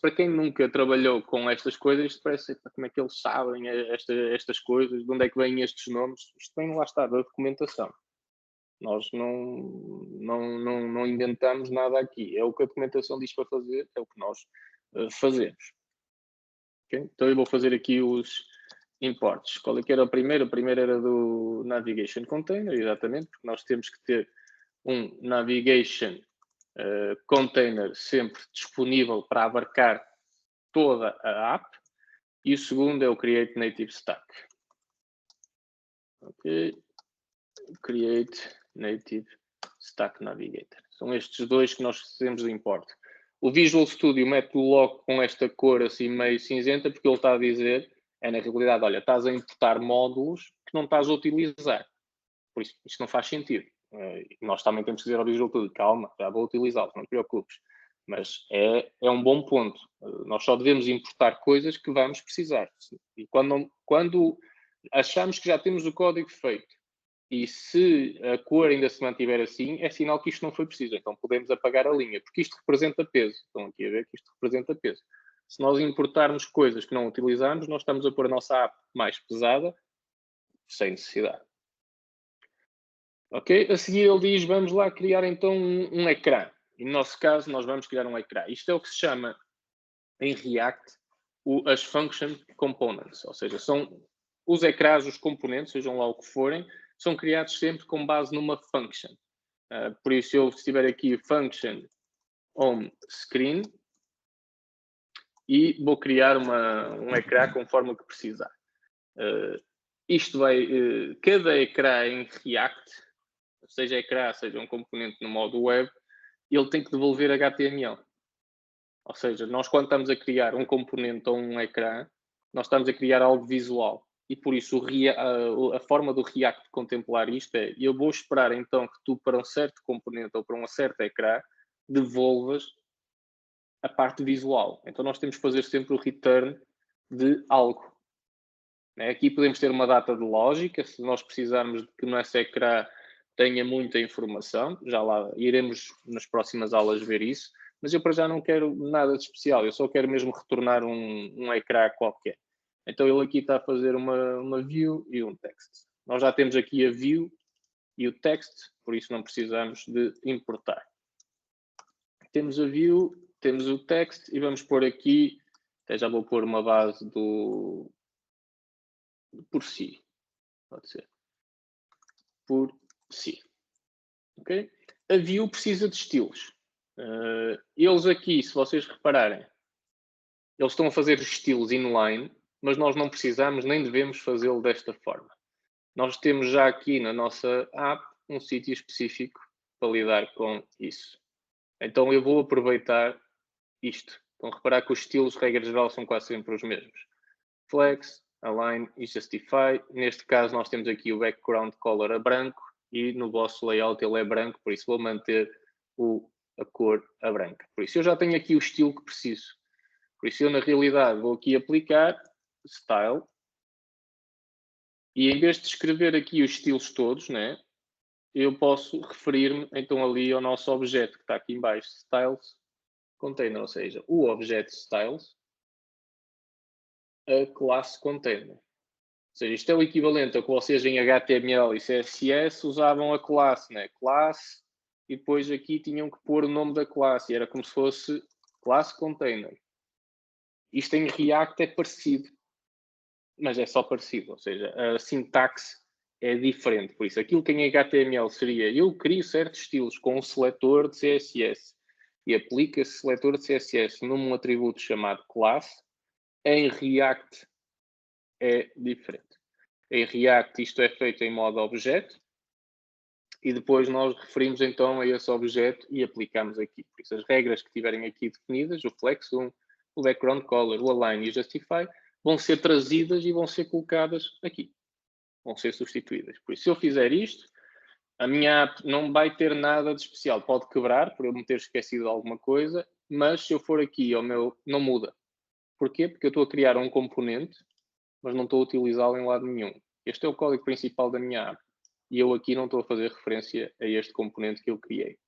para quem nunca trabalhou com estas coisas, isto parece como é que eles sabem estas coisas, de onde é que vêm estes nomes. Isto vem, lá está, da documentação. Nós não inventamos nada aqui. É o que a documentação diz para fazer, é o que nós fazemos. Okay? Então eu vou fazer aqui os imports. Qual é que era o primeiro? O primeiro era do Navigation Container, exatamente, porque nós temos que ter um Navigation Container sempre disponível para abarcar toda a app. E o segundo é o Create Native Stack. Ok. Create Native Stack Navigator. São estes dois que nós fazemos de import. O Visual Studio mete logo com esta cor assim meio cinzenta, porque ele está a dizer, na realidade, olha, estás a importar módulos que não estás a utilizar. Por isso, isto não faz sentido. Nós também temos que dizer ao Visual Studio, calma, já vou utilizá-los, não te preocupes. Mas é um bom ponto. Nós só devemos importar coisas que vamos precisar. E quando achamos que já temos o código feito, e se a cor ainda se mantiver assim, é sinal que isto não foi preciso. Então podemos apagar a linha, porque isto representa peso. Estão aqui a ver que isto representa peso. Se nós importarmos coisas que não utilizamos, nós estamos a pôr a nossa app mais pesada, sem necessidade. Ok? A seguir ele diz, vamos lá criar então um ecrã. E no nosso caso, nós vamos criar um ecrã. Isto é o que se chama, em React, as Function Components. Ou seja, são os ecrãs, os componentes, sejam lá o que forem, são criados sempre com base numa function. Por isso, eu estiver aqui function home screen e vou criar um ecrã conforme o que precisar. Isto vai, cada ecrã em React, seja ecrã, seja um componente no modo web, ele tem que devolver HTML. Ou seja, nós quando estamos a criar um componente ou um ecrã, nós estamos a criar algo visual. E por isso a forma do React de contemplar isto é, eu vou esperar então que tu para um certo componente ou para um certo ecrã devolvas a parte visual. Então nós temos que fazer sempre o return de algo. Aqui podemos ter uma data de lógica, se nós precisarmos de que o nosso ecrã tenha muita informação, já lá iremos nas próximas aulas ver isso, mas eu para já não quero nada de especial, eu só quero mesmo retornar um ecrã qualquer. Então ele aqui está a fazer uma view e um text. Nós já temos aqui a view e o text, por isso não precisamos de importar. Temos a view, temos o text e vamos pôr aqui, até já vou pôr uma base do por si, pode ser, por si, ok? A view precisa de estilos. Eles aqui, se vocês repararem, eles estão a fazer os estilos inline, mas nós não precisamos nem devemos fazê-lo desta forma. Nós temos já aqui na nossa app um sítio específico para lidar com isso. Então eu vou aproveitar isto. Então reparar que os estilos, regra geral, são quase sempre os mesmos. Flex, Align e Justify. Neste caso nós temos aqui o background color a branco e no vosso layout ele é branco, por isso vou manter a cor a branca. Por isso eu já tenho aqui o estilo que preciso. Por isso eu na realidade vou aqui aplicar Style e em vez de escrever aqui os estilos todos, né, eu posso referir-me então ali ao nosso objeto que está aqui em baixo, Styles Container, ou seja, o objeto Styles, a classe Container. seja, isto é o equivalente a que vocês em HTML e CSS usavam a classe, né? Classe, e depois aqui tinham que pôr o nome da classe. Era como se fosse classe container. Isto em React é parecido, mas é só parecido, ou seja, a sintaxe é diferente. Por isso, aquilo que em HTML seria, eu crio certos estilos com um seletor de CSS e aplico esse seletor de CSS num atributo chamado classe, em React é diferente. Em React isto é feito em modo objeto e depois nós referimos então a esse objeto e aplicamos aqui. Por isso, as regras que tiverem aqui definidas, o flex 1, o background color, o align e o justify, vão ser trazidas e vão ser colocadas aqui. Vão ser substituídas. Por isso, se eu fizer isto, a minha app não vai ter nada de especial. Pode quebrar, por eu me ter esquecido de alguma coisa, mas se eu for aqui ao meu, não muda. Porquê? Porque eu estou a criar um componente, mas não estou a utilizá-lo em lado nenhum. Este é o código principal da minha app. E eu aqui não estou a fazer referência a este componente que eu criei.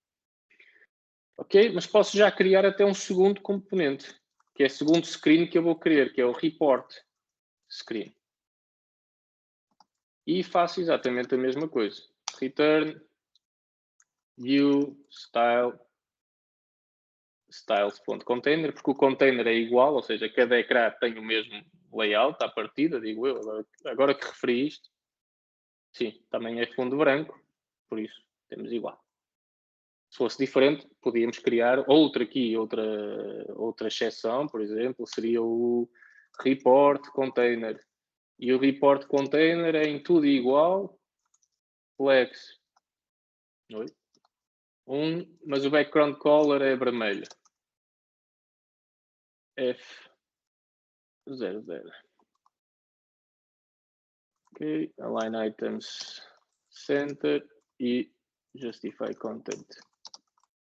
Ok? Mas posso já criar até um segundo componente, que é o segundo screen que eu vou querer, que é o report screen. E faço exatamente a mesma coisa. Return view style styles.container, porque o container é igual, ou seja, cada ecrã tem o mesmo layout à partida, digo eu. Agora que referi isto, sim, também é fundo branco, por isso temos igual. Se fosse diferente, podíamos criar outra exceção, por exemplo, seria o report container. E o report container é em tudo igual, flex. Oi? Mas o background color é vermelho. F00. Ok, align items center e justify content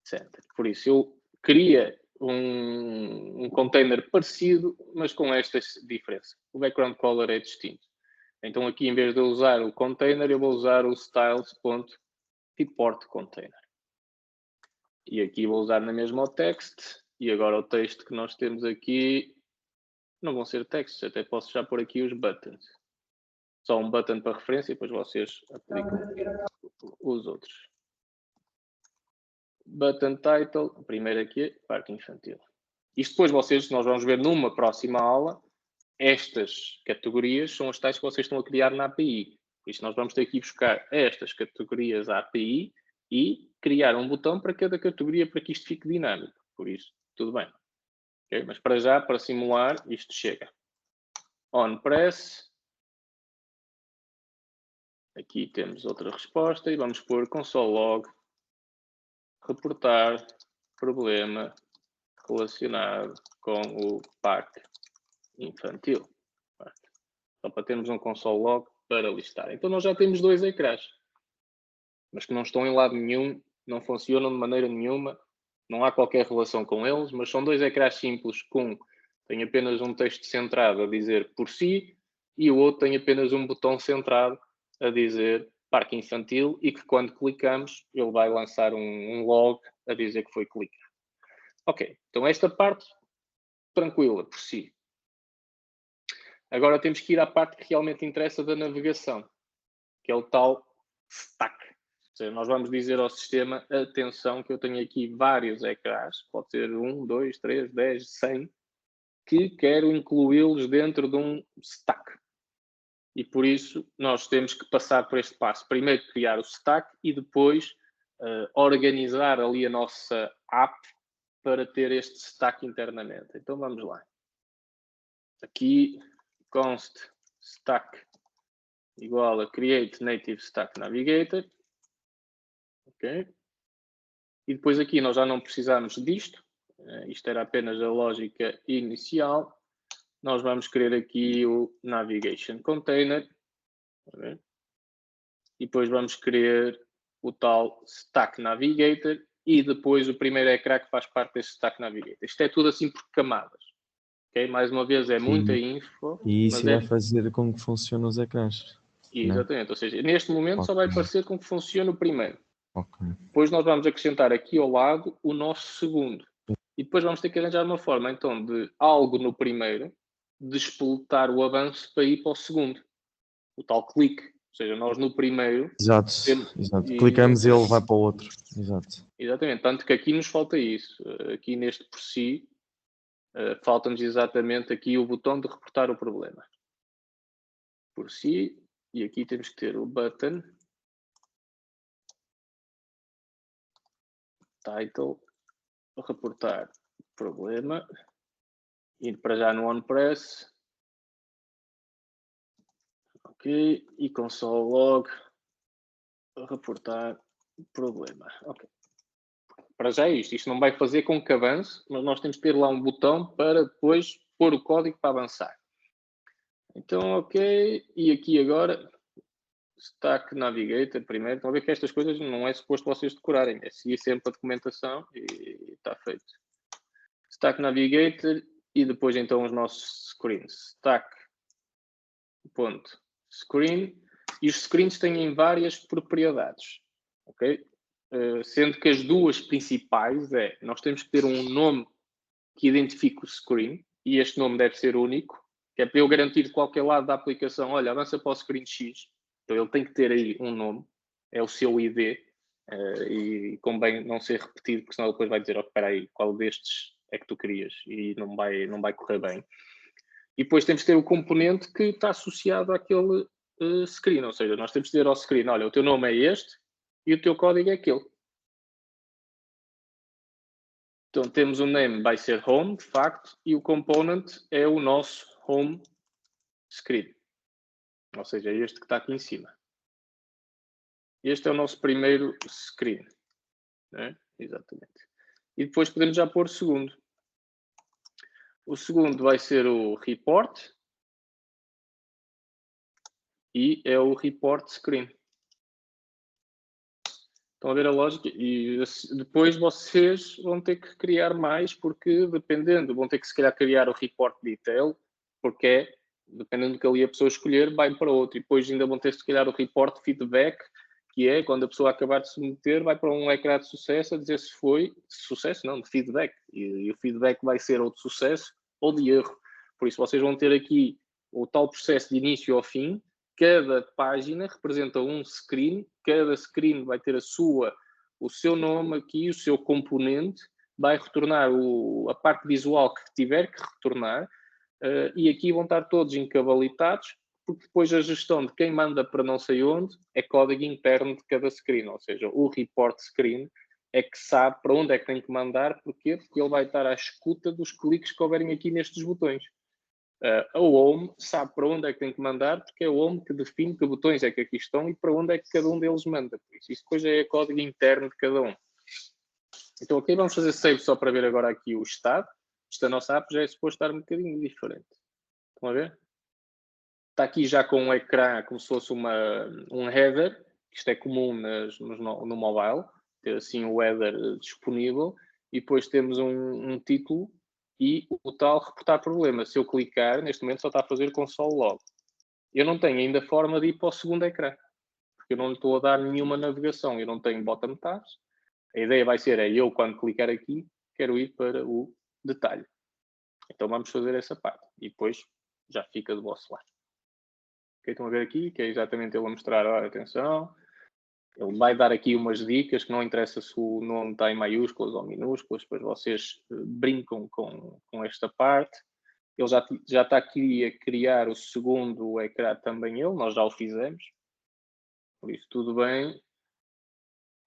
center. Por isso, eu queria um container parecido, mas com esta diferença. O background color é distinto. Então, aqui, em vez de eu usar o container, eu vou usar o styles.report container. E aqui vou usar na mesma o text. E agora o texto que nós temos aqui não vão ser textos, até posso já pôr aqui os buttons. Só um button para referência e depois vocês aplicam os outros. Button title, o primeiro aqui, parque infantil. Isto depois nós vamos ver numa próxima aula, estas categorias são as tais que vocês estão a criar na API. Por isso nós vamos ter que ir buscar estas categorias à API e criar um botão para cada categoria para que isto fique dinâmico. Por isso, tudo bem. Okay? Mas para já, para simular, isto chega. On press. Aqui temos outra resposta e vamos pôr console log, reportar problema relacionado com o parque infantil. Só para termos um console log para listar. Então nós já temos dois ecrãs, mas que não estão em lado nenhum, não funcionam de maneira nenhuma, não há qualquer relação com eles, mas são dois ecrãs simples tem apenas um texto centrado a dizer por si e o outro tem apenas um botão centrado a dizer parque infantil e que quando clicamos ele vai lançar um log a dizer que foi clicado. Ok, então esta parte tranquila por si. Agora temos que ir à parte que realmente interessa da navegação, que é o tal stack. Ou seja, nós vamos dizer ao sistema, atenção que eu tenho aqui vários ecrãs, pode ser 1, 2, 3, 10, 100, que quero incluí-los dentro de um stack. E por isso nós temos que passar por este passo. Primeiro criar o stack e depois organizar ali a nossa app para ter este stack internamente. Então vamos lá. Aqui const stack igual a create native stack navigator. Ok. E depois aqui nós já não precisamos disto. Isto era apenas a lógica inicial. Nós vamos querer aqui o navigation container. E depois vamos querer o tal stack navigator e depois o primeiro ecrã que faz parte deste stack navigator. Isto é tudo assim por camadas. Okay? Mais uma vez é muita info. E isso vai fazer com que funcionem os ecrãs. Exatamente. Né? Ou seja, neste momento só vai parecer com que funcione o primeiro. Okay. Depois nós vamos acrescentar aqui ao lado o nosso segundo. E depois vamos ter que arranjar uma forma, então, de algo no primeiro, de espetar o avanço para ir para o segundo. o tal clique. Ou seja, nós no primeiro... Exato. Clicamos e ele vai para o outro. Exato. Exatamente. Tanto que aqui nos falta isso. Aqui neste por si, falta-nos exatamente aqui o botão de reportar o problema. Por si. E aqui temos que ter o button. Title. Reportar problema. Ir para já no OnPress. Ok. E console log. Reportar problema. Ok. Para já é isto. Isto não vai fazer com que avance, mas nós temos que ter lá um botão para depois pôr o código para avançar. Então, ok. E aqui agora, Stack Navigator primeiro. Estão a ver que estas coisas não é suposto vocês decorarem. É seguir sempre a documentação e está feito. Stack Navigator e depois então os nossos screens. Stack.screen. E os screens têm várias propriedades. Ok? Sendo que as duas principais nós temos que ter um nome que identifique o screen, e este nome deve ser único, que é para eu garantir de qualquer lado da aplicação, olha, avança para o screen X, então ele tem que ter aí um nome, é o seu ID, e convém não ser repetido, porque senão ele depois vai dizer, espera aí, qual destes é que tu querias, e não vai correr bem. E depois temos que ter o componente que está associado àquele screen, ou seja, nós temos que dizer ao screen, olha, o teu nome é este, e o teu código é aquele. Então, temos o name, vai ser home, de facto, e o component é o nosso home screen. Ou seja, é este que está aqui em cima. Este é o nosso primeiro screen. Né? Exatamente. E depois podemos já pôr o segundo. O segundo vai ser o report. E é o report screen. Estão a ver a lógica? E depois vocês vão ter que criar mais, porque dependendo, vão ter que se calhar criar o report detail, porque dependendo do que ali a pessoa escolher, vai para outro. E depois ainda vão ter que se calhar o report feedback, que é quando a pessoa acabar de submeter, vai para um ecrã de sucesso a dizer se foi sucesso, não, de feedback. E o feedback vai ser ou de sucesso ou de erro. Por isso vocês vão ter aqui o tal processo de início ao fim. Cada página representa um screen, cada screen vai ter o seu nome aqui, o seu componente, vai retornar a parte visual que tiver que retornar, e aqui vão estar todos encavalitados, porque depois a gestão de quem manda para não sei onde é código interno de cada screen, ou seja, o report screen é que sabe para onde é que tem que mandar, porquê? Porque ele vai estar à escuta dos cliques que houverem aqui nestes botões. A home sabe para onde é que tem que mandar, porque é o home que define que botões é que aqui estão e para onde é que cada um deles manda. Por isso depois é código interno de cada um. Então, ok, vamos fazer save só para ver agora aqui o estado. Esta nossa app já é suposto estar um bocadinho diferente. Estão a ver? Está aqui já com um ecrã como se fosse um header. Isto é comum no mobile, ter assim o header disponível. E depois temos um título e o tal reportar problema. Se eu clicar, neste momento só está a fazer console log. Eu não tenho ainda forma de ir para o segundo ecrã, porque eu não lhe estou a dar nenhuma navegação. Eu não tenho bottom tabs. A ideia vai ser, eu quando clicar aqui, quero ir para o detalhe. Então vamos fazer essa parte. E depois já fica do vosso lado. Ok, estão a ver aqui, que é exatamente ele a mostrar, olha, atenção. Ele vai dar aqui umas dicas, que não interessa se o nome está em maiúsculas ou minúsculas, depois vocês brincam com esta parte. Ele já está aqui a criar o segundo ecrã também nós já o fizemos. Por isso, tudo bem.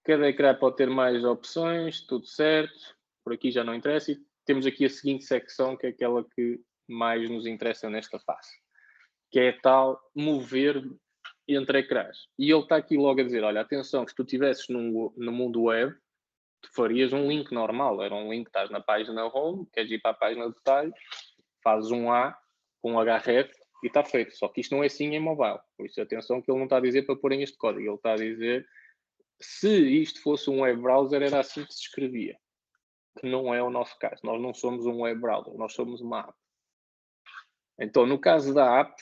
Cada ecrã pode ter mais opções, tudo certo. Por aqui já não interessa. E temos aqui a seguinte secção, que é aquela que mais nos interessa nesta fase, que é tal mover entre ecrãs. E ele está aqui logo a dizer, olha, atenção, que se tu estivesses no mundo web, tu farias um link normal. Era um link, estás na página home, queres ir para a página de detalhe, fazes um A com um href e está feito. Só que isto não é assim em mobile. Por isso, atenção que ele não está a dizer para porem este código. Ele está a dizer, se isto fosse um web browser, era assim que se escrevia. Que não é o nosso caso. Nós não somos um web browser, nós somos uma app. Então, no caso da app,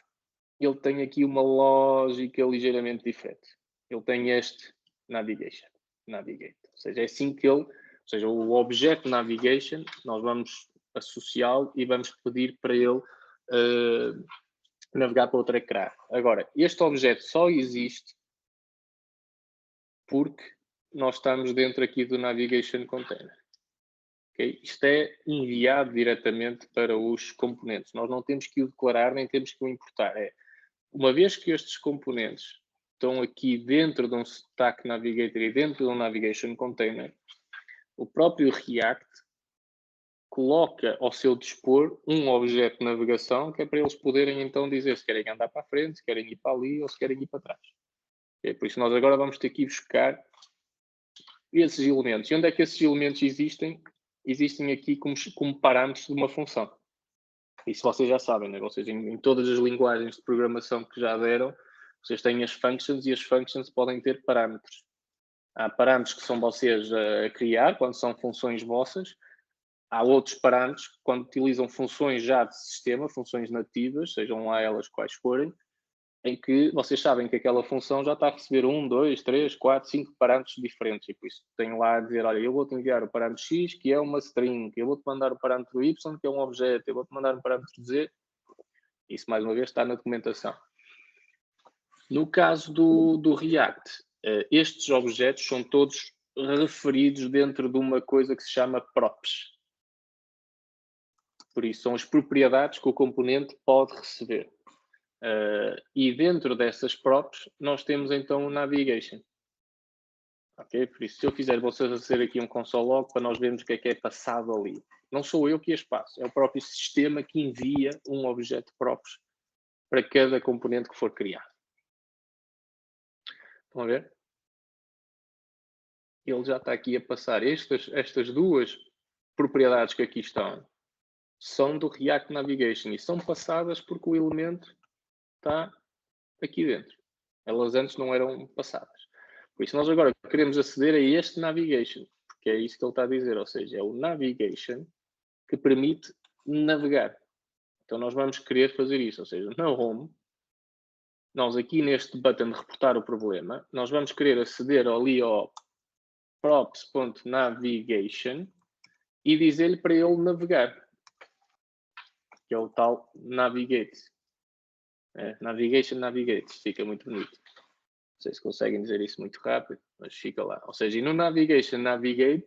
ele tem aqui uma lógica ligeiramente diferente. Ele tem este navigate. Ou seja, é assim que ou seja, o objeto navigation, nós vamos associá-lo e vamos pedir para ele navegar para outro ecrã. Agora, este objeto só existe porque nós estamos dentro aqui do Navigation Container. Okay? Isto é enviado diretamente para os componentes. Nós não temos que o declarar, nem temos que o importar. Uma vez que estes componentes estão aqui dentro de um Stack Navigator e dentro de um Navigation Container, o próprio React coloca ao seu dispor um objeto de navegação que é para eles poderem então dizer se querem andar para a frente, se querem ir para ali ou se querem ir para trás. Por isso nós agora vamos ter que ir buscar esses elementos. E onde é que esses elementos existem? Existem aqui como parâmetros de uma função. Isso vocês já sabem, né? Vocês em todas as linguagens de programação que já deram, vocês têm as functions e as functions podem ter parâmetros. Há parâmetros que são vocês a criar, quando são funções vossas. Há outros parâmetros que, quando utilizam funções já de sistema, funções nativas, sejam lá elas quais forem, em que vocês sabem que aquela função já está a receber 1, 2, 3, 4, 5 parâmetros diferentes. E por isso tem lá a dizer, olha, eu vou-te enviar o parâmetro X, que é uma string, eu vou-te mandar o parâmetro Y, que é um objeto, eu vou-te mandar o parâmetro Z. Isso, mais uma vez, está na documentação. No caso do React, estes objetos são todos referidos dentro de uma coisa que se chama props. Por isso, são as propriedades que o componente pode receber. E dentro dessas props, nós temos então o Navigation. Ok? Por isso, se eu fizer, vou fazer aqui um console log para nós vermos o que é passado ali. Não sou eu que as passo, é o próprio sistema que envia um objeto props para cada componente que for criado. Estão a ver? Ele já está aqui a passar estas duas propriedades que aqui estão. São do React Navigation e são passadas porque o elemento está aqui dentro. Elas antes não eram passadas. Por isso, nós agora queremos aceder a este Navigation, porque é isso que ele está a dizer, ou seja, é o Navigation que permite navegar. Então, nós vamos querer fazer isso, ou seja, na Home, nós aqui neste button de reportar o problema, nós vamos querer aceder ali ao props.navigation e dizer-lhe para ele navegar, que é o tal navigate. Navigation, navigate. Fica muito bonito. Não sei se conseguem dizer isso muito rápido, mas fica lá. Ou seja, e no navigation, navigate,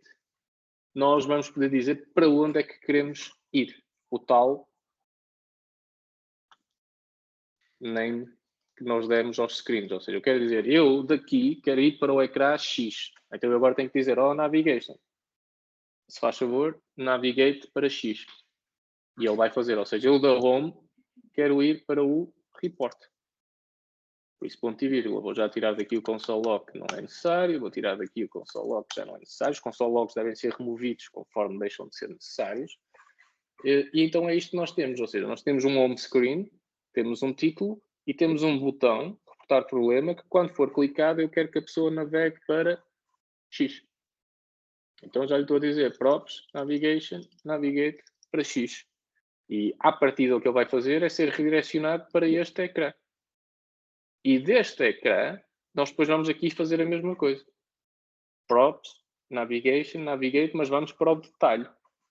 nós vamos poder dizer para onde é que queremos ir. O tal name que nós demos aos screens. Ou seja, eu quero dizer, eu daqui quero ir para o ecrã X. Então eu agora tenho que dizer, navigation. Se faz favor, navigate para X. E ele vai fazer, ou seja, eu da home quero ir para o report. Por isso, ponto e vírgula. Vou já tirar daqui o console log que não é necessário. Vou tirar daqui o console log que já não é necessário. Os console logs devem ser removidos conforme deixam de ser necessários. E então é isto que nós temos. Ou seja, nós temos um home screen, temos um título e temos um botão, reportar problema, que quando for clicado eu quero que a pessoa navegue para X. Então já lhe estou a dizer props, navigation, navigate para X. E a partir do que ele vai fazer é ser redirecionado para este ecrã. E deste ecrã, nós depois vamos aqui fazer a mesma coisa. Props, navigation, navigate, mas vamos para o detalhe,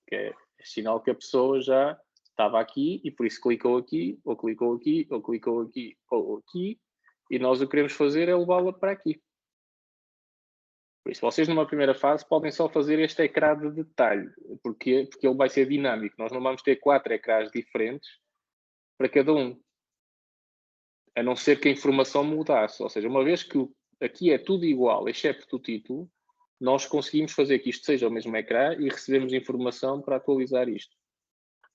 que é sinal que a pessoa já estava aqui e por isso clicou aqui, ou clicou aqui, ou clicou aqui, ou aqui, e nós o que queremos fazer é levá-la para aqui. Por isso, vocês numa primeira fase podem só fazer este ecrã de detalhe, porque ele vai ser dinâmico. Nós não vamos ter 4 ecrãs diferentes para cada um. A não ser que a informação mudasse. Ou seja, uma vez que aqui é tudo igual, excepto o título, nós conseguimos fazer que isto seja o mesmo ecrã e recebemos informação para atualizar isto.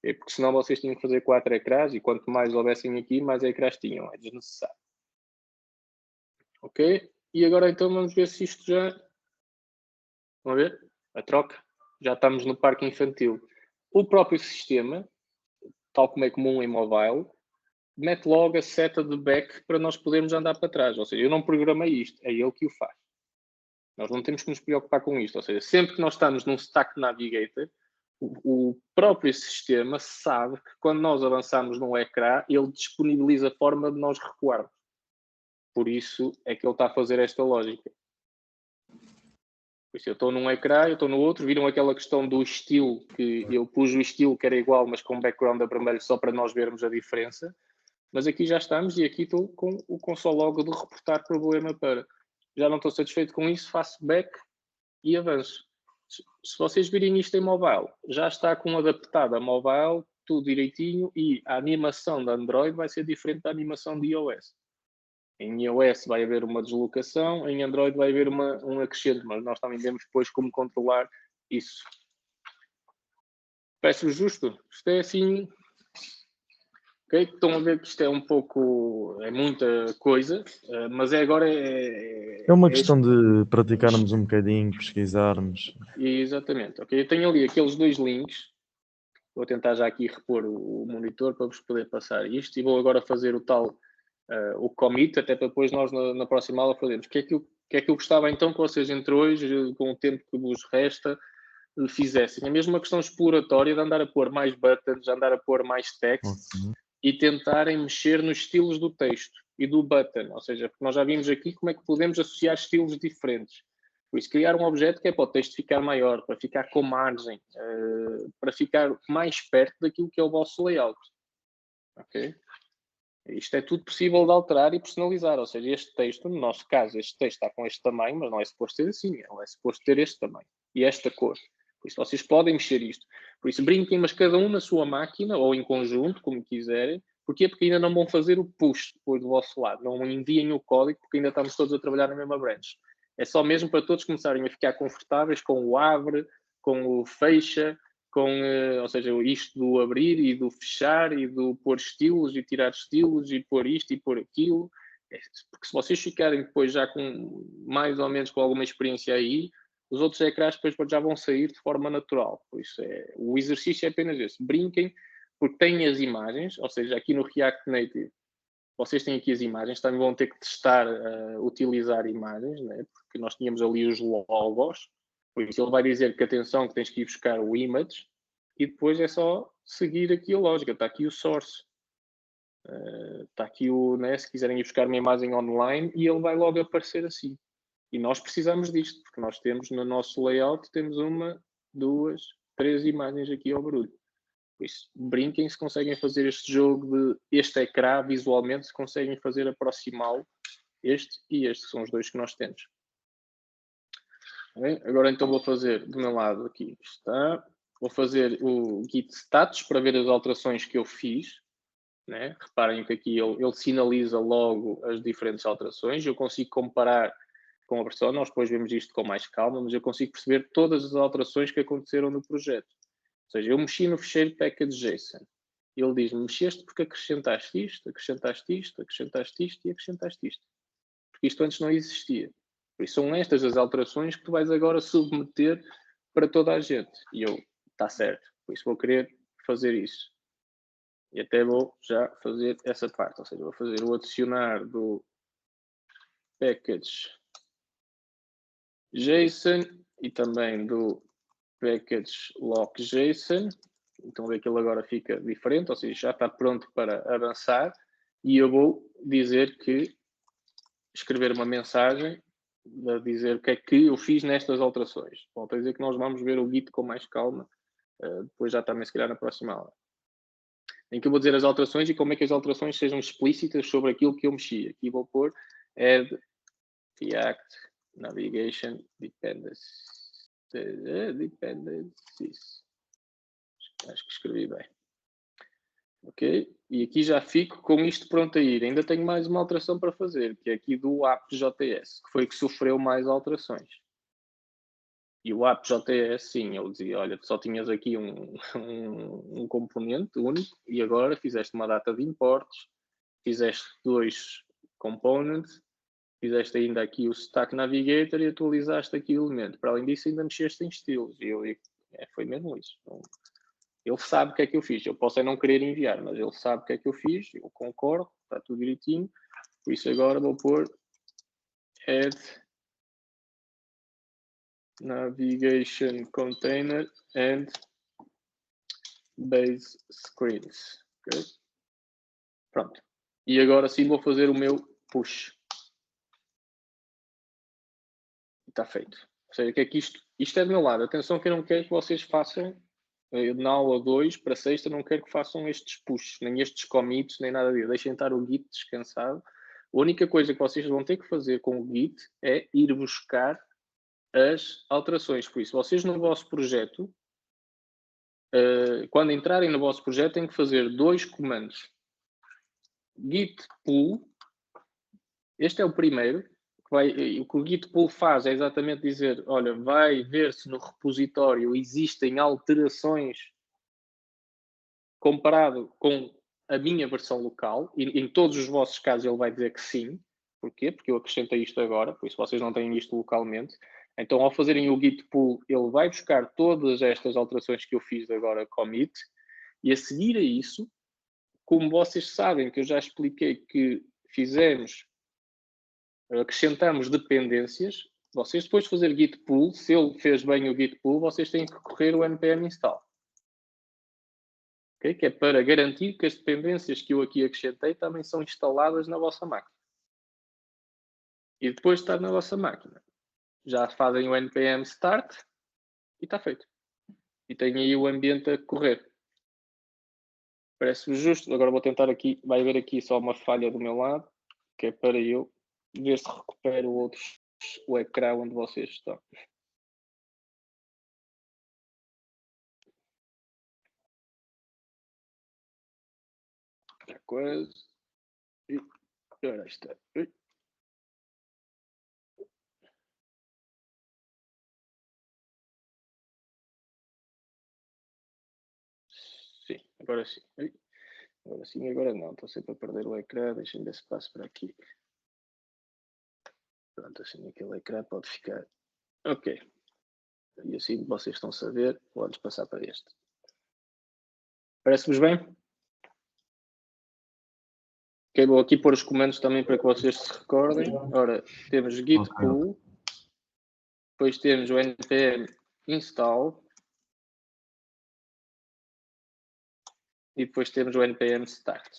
Porque senão vocês tinham que fazer 4 ecrãs e quanto mais houvessem aqui, mais ecrãs tinham. É desnecessário. Ok? E agora então vamos ver se isto já... Vamos ver? A troca. Já estamos no parque infantil. O próprio sistema, tal como é comum em mobile, mete logo a seta de back para nós podermos andar para trás. Ou seja, eu não programei isto, é ele que o faz. Nós não temos que nos preocupar com isto. Ou seja, sempre que nós estamos num Stack Navigator, o próprio sistema sabe que quando nós avançamos num ecrã, ele disponibiliza a forma de nós recuarmos. Por isso é que ele está a fazer esta lógica. Por isso, eu estou num ecrã, eu estou no outro. Viram aquela questão do estilo, que eu pus o estilo que era igual, mas com background a vermelho, só para nós vermos a diferença. Mas aqui já estamos e aqui estou com o console log de reportar problema para. Já não estou satisfeito com isso, faço back e avanço. Se vocês virem isto em mobile, já está com adaptado a mobile, tudo direitinho, e a animação da Android vai ser diferente da animação de iOS. Em iOS vai haver uma deslocação, em Android vai haver um acrescento, mas nós também temos depois como controlar isso. Parece justo? Isto é assim... Okay? Estão a ver que isto é um pouco... É muita coisa, mas agora é... É uma questão de praticarmos um bocadinho, pesquisarmos. Exatamente. Okay? Eu tenho ali aqueles 2 links. Vou tentar já aqui repor o monitor para vos poder passar isto. E vou agora fazer o tal... o commit, até para depois nós na próxima aula fazermos. O que é que eu gostava então que vocês entre hoje, com o tempo que vos resta, fizessem? É mesmo uma questão exploratória de andar a pôr mais buttons, de andar a pôr mais text e tentarem mexer nos estilos do texto e do button. Ou seja, porque nós já vimos aqui como é que podemos associar estilos diferentes. Por isso, criar um objeto que é para o texto ficar maior, para ficar com margem, para ficar mais perto daquilo que é o vosso layout. Ok? Isto é tudo possível de alterar e personalizar, ou seja, este texto, no nosso caso, este texto está com este tamanho, mas não é suposto ser assim, é suposto ter este tamanho e esta cor. Por isso vocês podem mexer isto. Por isso brinquem, mas cada um na sua máquina ou em conjunto, como quiserem. Porquê? Porque ainda não vão fazer o push depois do vosso lado. Não enviem o código porque ainda estamos todos a trabalhar na mesma branch. É só mesmo para todos começarem a ficar confortáveis com o abre, com o fecha, ou seja, isto do abrir e do fechar e do pôr estilos e tirar estilos e pôr isto e pôr aquilo. Porque se vocês ficarem depois já com mais ou menos com alguma experiência aí, os outros ecrãs depois já vão sair de forma natural. Por isso, o exercício é apenas esse. Brinquem, porque têm as imagens, ou seja, aqui no React Native, vocês têm aqui as imagens, também vão ter que testar, utilizar imagens, né? Porque nós tínhamos ali os logos, por isso ele vai dizer que atenção, que tens que ir buscar o image, e depois é só seguir aqui a lógica. Está aqui o source. Está aqui né, se quiserem ir buscar uma imagem online, e ele vai logo aparecer assim. E nós precisamos disto, porque nós temos no nosso layout, temos 1, 2, 3 imagens aqui ao barulho. Por isso, brinquem se conseguem fazer este jogo de este ecrã visualmente, se conseguem fazer aproximá-lo, este e este, que são os 2 que nós temos. Bem, agora então vou fazer do meu lado aqui, está. Vou fazer o git status para ver as alterações que eu fiz. Né? Reparem que aqui ele sinaliza logo as diferentes alterações. Eu consigo comparar com a versão, nós depois vemos isto com mais calma, mas eu consigo perceber todas as alterações que aconteceram no projeto. Ou seja, eu mexi no ficheiro package.json. Ele diz-me, mexeste porque acrescentaste isto, acrescentaste isto, acrescentaste isto e acrescentaste isto. Porque isto antes não existia. Por isso são estas as alterações que tu vais agora submeter para toda a gente. E eu, está certo. Por isso vou querer fazer isso. E até vou já fazer essa parte. Ou seja, vou fazer o adicionar do package.json e também do package.lock.json. Então ver que ele agora fica diferente, ou seja, já está pronto para avançar. E eu vou dizer que escrever uma mensagem a dizer o que é que eu fiz nestas alterações. Volto a dizer que nós vamos ver o Git com mais calma, depois já também se calhar na próxima aula. Em que eu vou dizer as alterações e como é que as alterações sejam explícitas sobre aquilo que eu mexi. Aqui vou pôr add React Navigation Dependencies. Acho que escrevi bem. Ok? E aqui já fico com isto pronto a ir. Ainda tenho mais uma alteração para fazer, que é aqui do app.js, que foi que sofreu mais alterações. E o app.js, sim, ele dizia, olha, só tinhas aqui um componente único e agora fizeste uma data de importes, fizeste 2 components, fizeste ainda aqui o Stack Navigator e atualizaste aqui o elemento. Para além disso, ainda mexeste em estilos. E eu digo, foi mesmo isso. Então, ele sabe o que é que eu fiz. Eu posso não querer enviar, mas ele sabe o que é que eu fiz. Eu concordo, está tudo direitinho. Por isso agora vou pôr add navigation container and base screens. Okay? Pronto. E agora sim vou fazer o meu push. Está feito. Ou seja, que é que isto é do meu lado. Atenção que eu não quero que vocês façam na aula 2 para sexta não quero que façam estes pushes, nem estes commits, nem nada disso. Deixem estar o Git descansado. A única coisa que vocês vão ter que fazer com o Git é ir buscar as alterações. Por isso, vocês no vosso projeto, quando entrarem no vosso projeto, têm que fazer 2 comandos. Git pull, este é o primeiro. O que o Git pull faz é exatamente dizer, olha, vai ver se no repositório existem alterações comparado com a minha versão local, e em todos os vossos casos ele vai dizer que sim. Porquê? Porque eu acrescentei isto agora, por isso vocês não têm isto localmente. Então, ao fazerem o Git pull, ele vai buscar todas estas alterações que eu fiz agora commit, e a seguir a isso, como vocês sabem que eu já expliquei que acrescentamos dependências, vocês depois de fazer Git pull, se ele fez bem o Git pull, vocês têm que recorrer ao npm install. Okay? Que é para garantir que as dependências que eu aqui acrescentei também são instaladas na vossa máquina. E depois de estar na vossa máquina, já fazem o npm start e está feito. E tem aí o ambiente a correr. Parece-me justo. Agora vou tentar aqui, vai haver aqui só uma falha do meu lado, que é para eu ver se recupero o ecrã onde vocês estão. Quase. E agora está. Sim, agora sim. Agora sim, agora não. Estou sempre a perder o ecrã. Deixem-me ver se passo para aqui. Pronto, assim aquele ecrã pode ficar. Ok. E assim vocês estão a saber, vamos passar para este. Parece-vos bem? Ok, vou aqui pôr os comandos também para que vocês se recordem. Ora, temos git pull, depois temos o npm install e depois temos o npm start.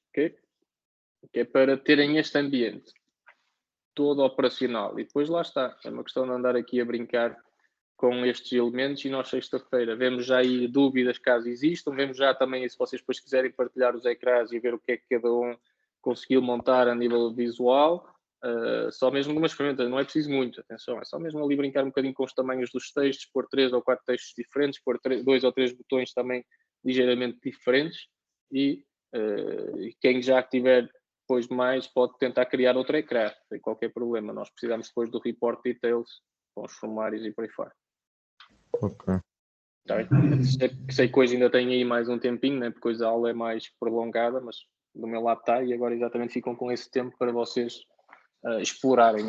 Ok? Que é para terem este ambiente todo operacional. E depois lá está. É uma questão de andar aqui a brincar com estes elementos e nós sexta-feira vemos já aí dúvidas caso existam, vemos já também, se vocês depois quiserem partilhar os ecrãs e ver o que é que cada um conseguiu montar a nível visual, só mesmo umas ferramentas, não é preciso muito, atenção, é só mesmo ali brincar um bocadinho com os tamanhos dos textos, pôr 3 ou 4 textos diferentes, pôr 2 ou 3 botões também ligeiramente diferentes e quem já tiver depois mais pode tentar criar outro ecrã, sem qualquer problema. Nós precisamos depois do report details com os formulários e por aí fora. Ok. Tá, sei que hoje ainda tem aí mais um tempinho, né, porque hoje a aula é mais prolongada, mas do meu lado está, e agora exatamente ficam com esse tempo para vocês explorarem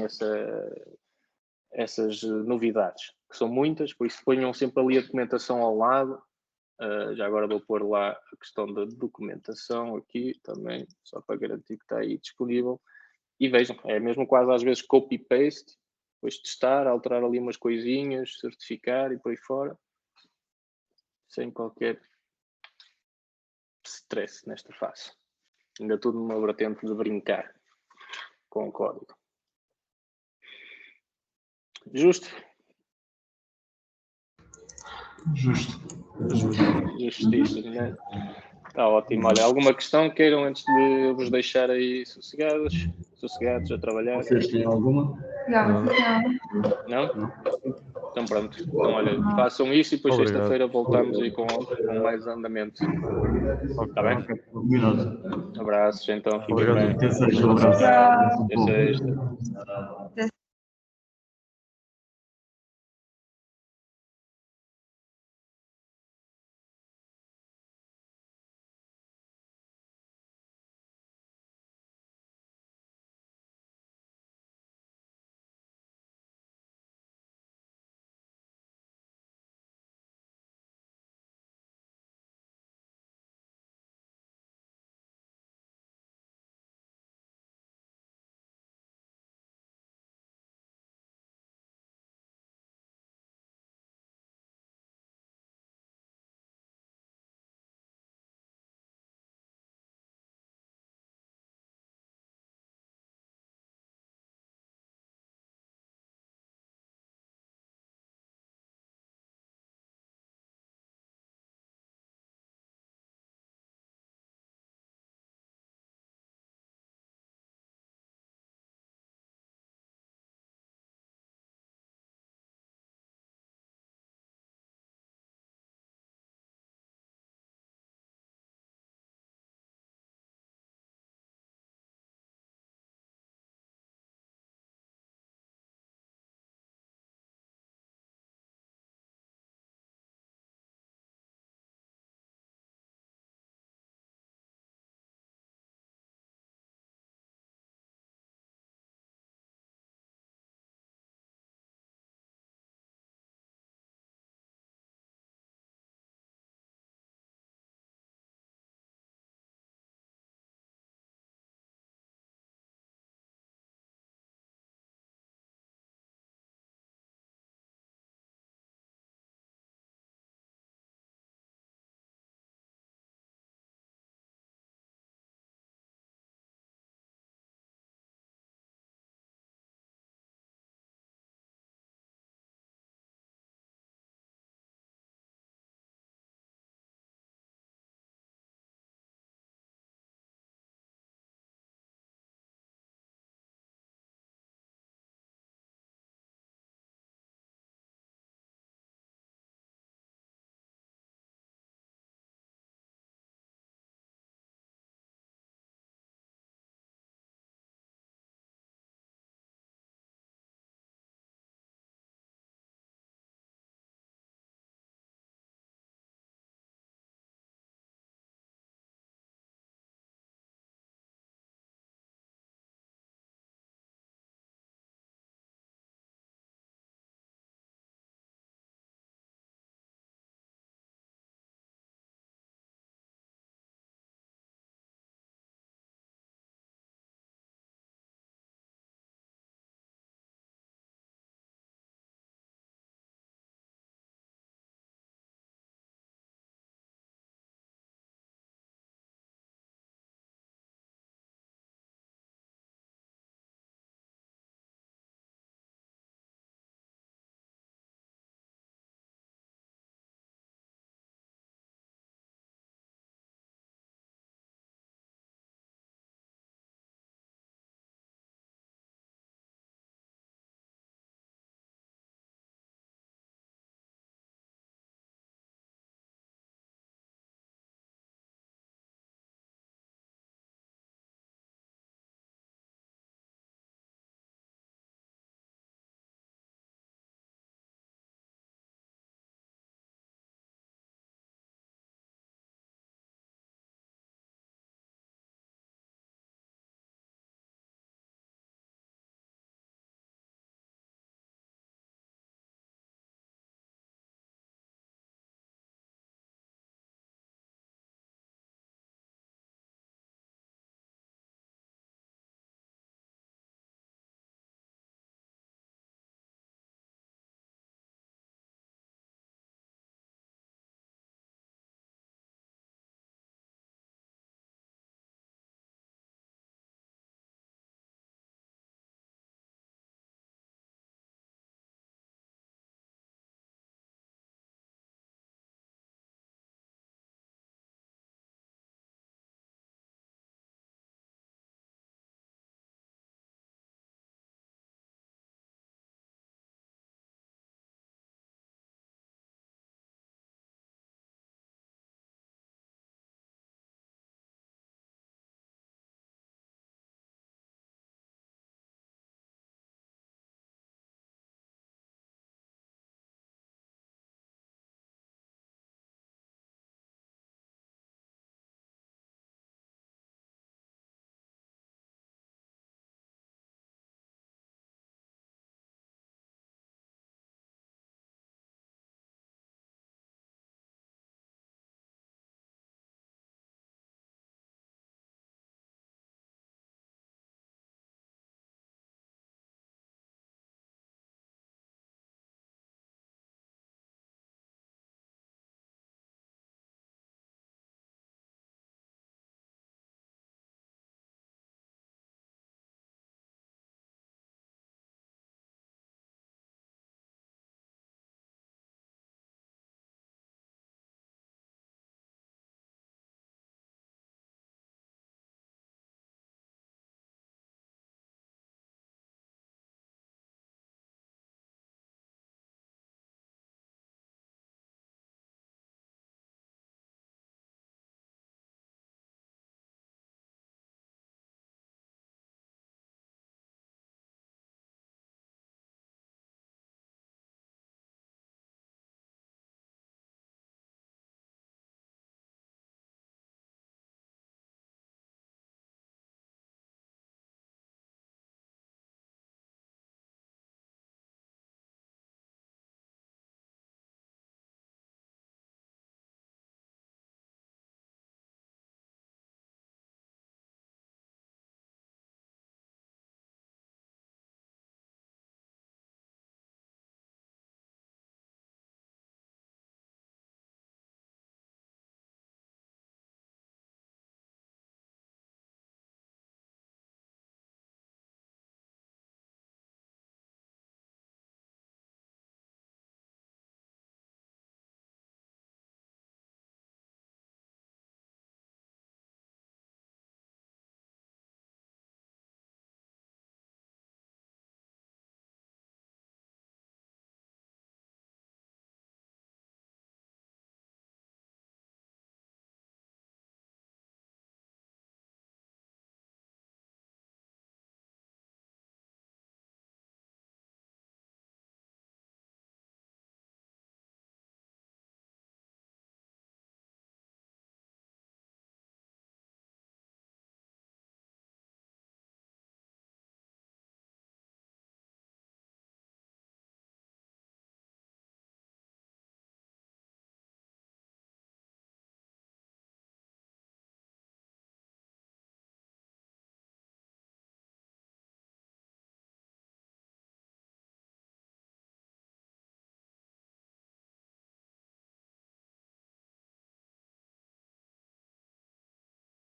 essas novidades, que são muitas, por isso ponham sempre ali a documentação ao lado. Já agora vou pôr lá a questão da documentação aqui também, só para garantir que está aí disponível. E vejam, é mesmo quase às vezes copy-paste, depois testar, alterar ali umas coisinhas, certificar e por aí fora, sem qualquer stress nesta fase. Ainda tudo numa vertente de brincar com o código. Justo? Justo. Justíssimo, né? Está ótimo. Olha, alguma questão queiram antes de vos deixar aí sossegados a trabalhar? Vocês têm alguma? Não? Então pronto. Então olha, façam isso e depois sexta-feira voltamos aí com mais andamento. Está bem? Combinado. Abraços, então. Fiquem Obrigado. bem. Até sexta, um abraço. Até sexta.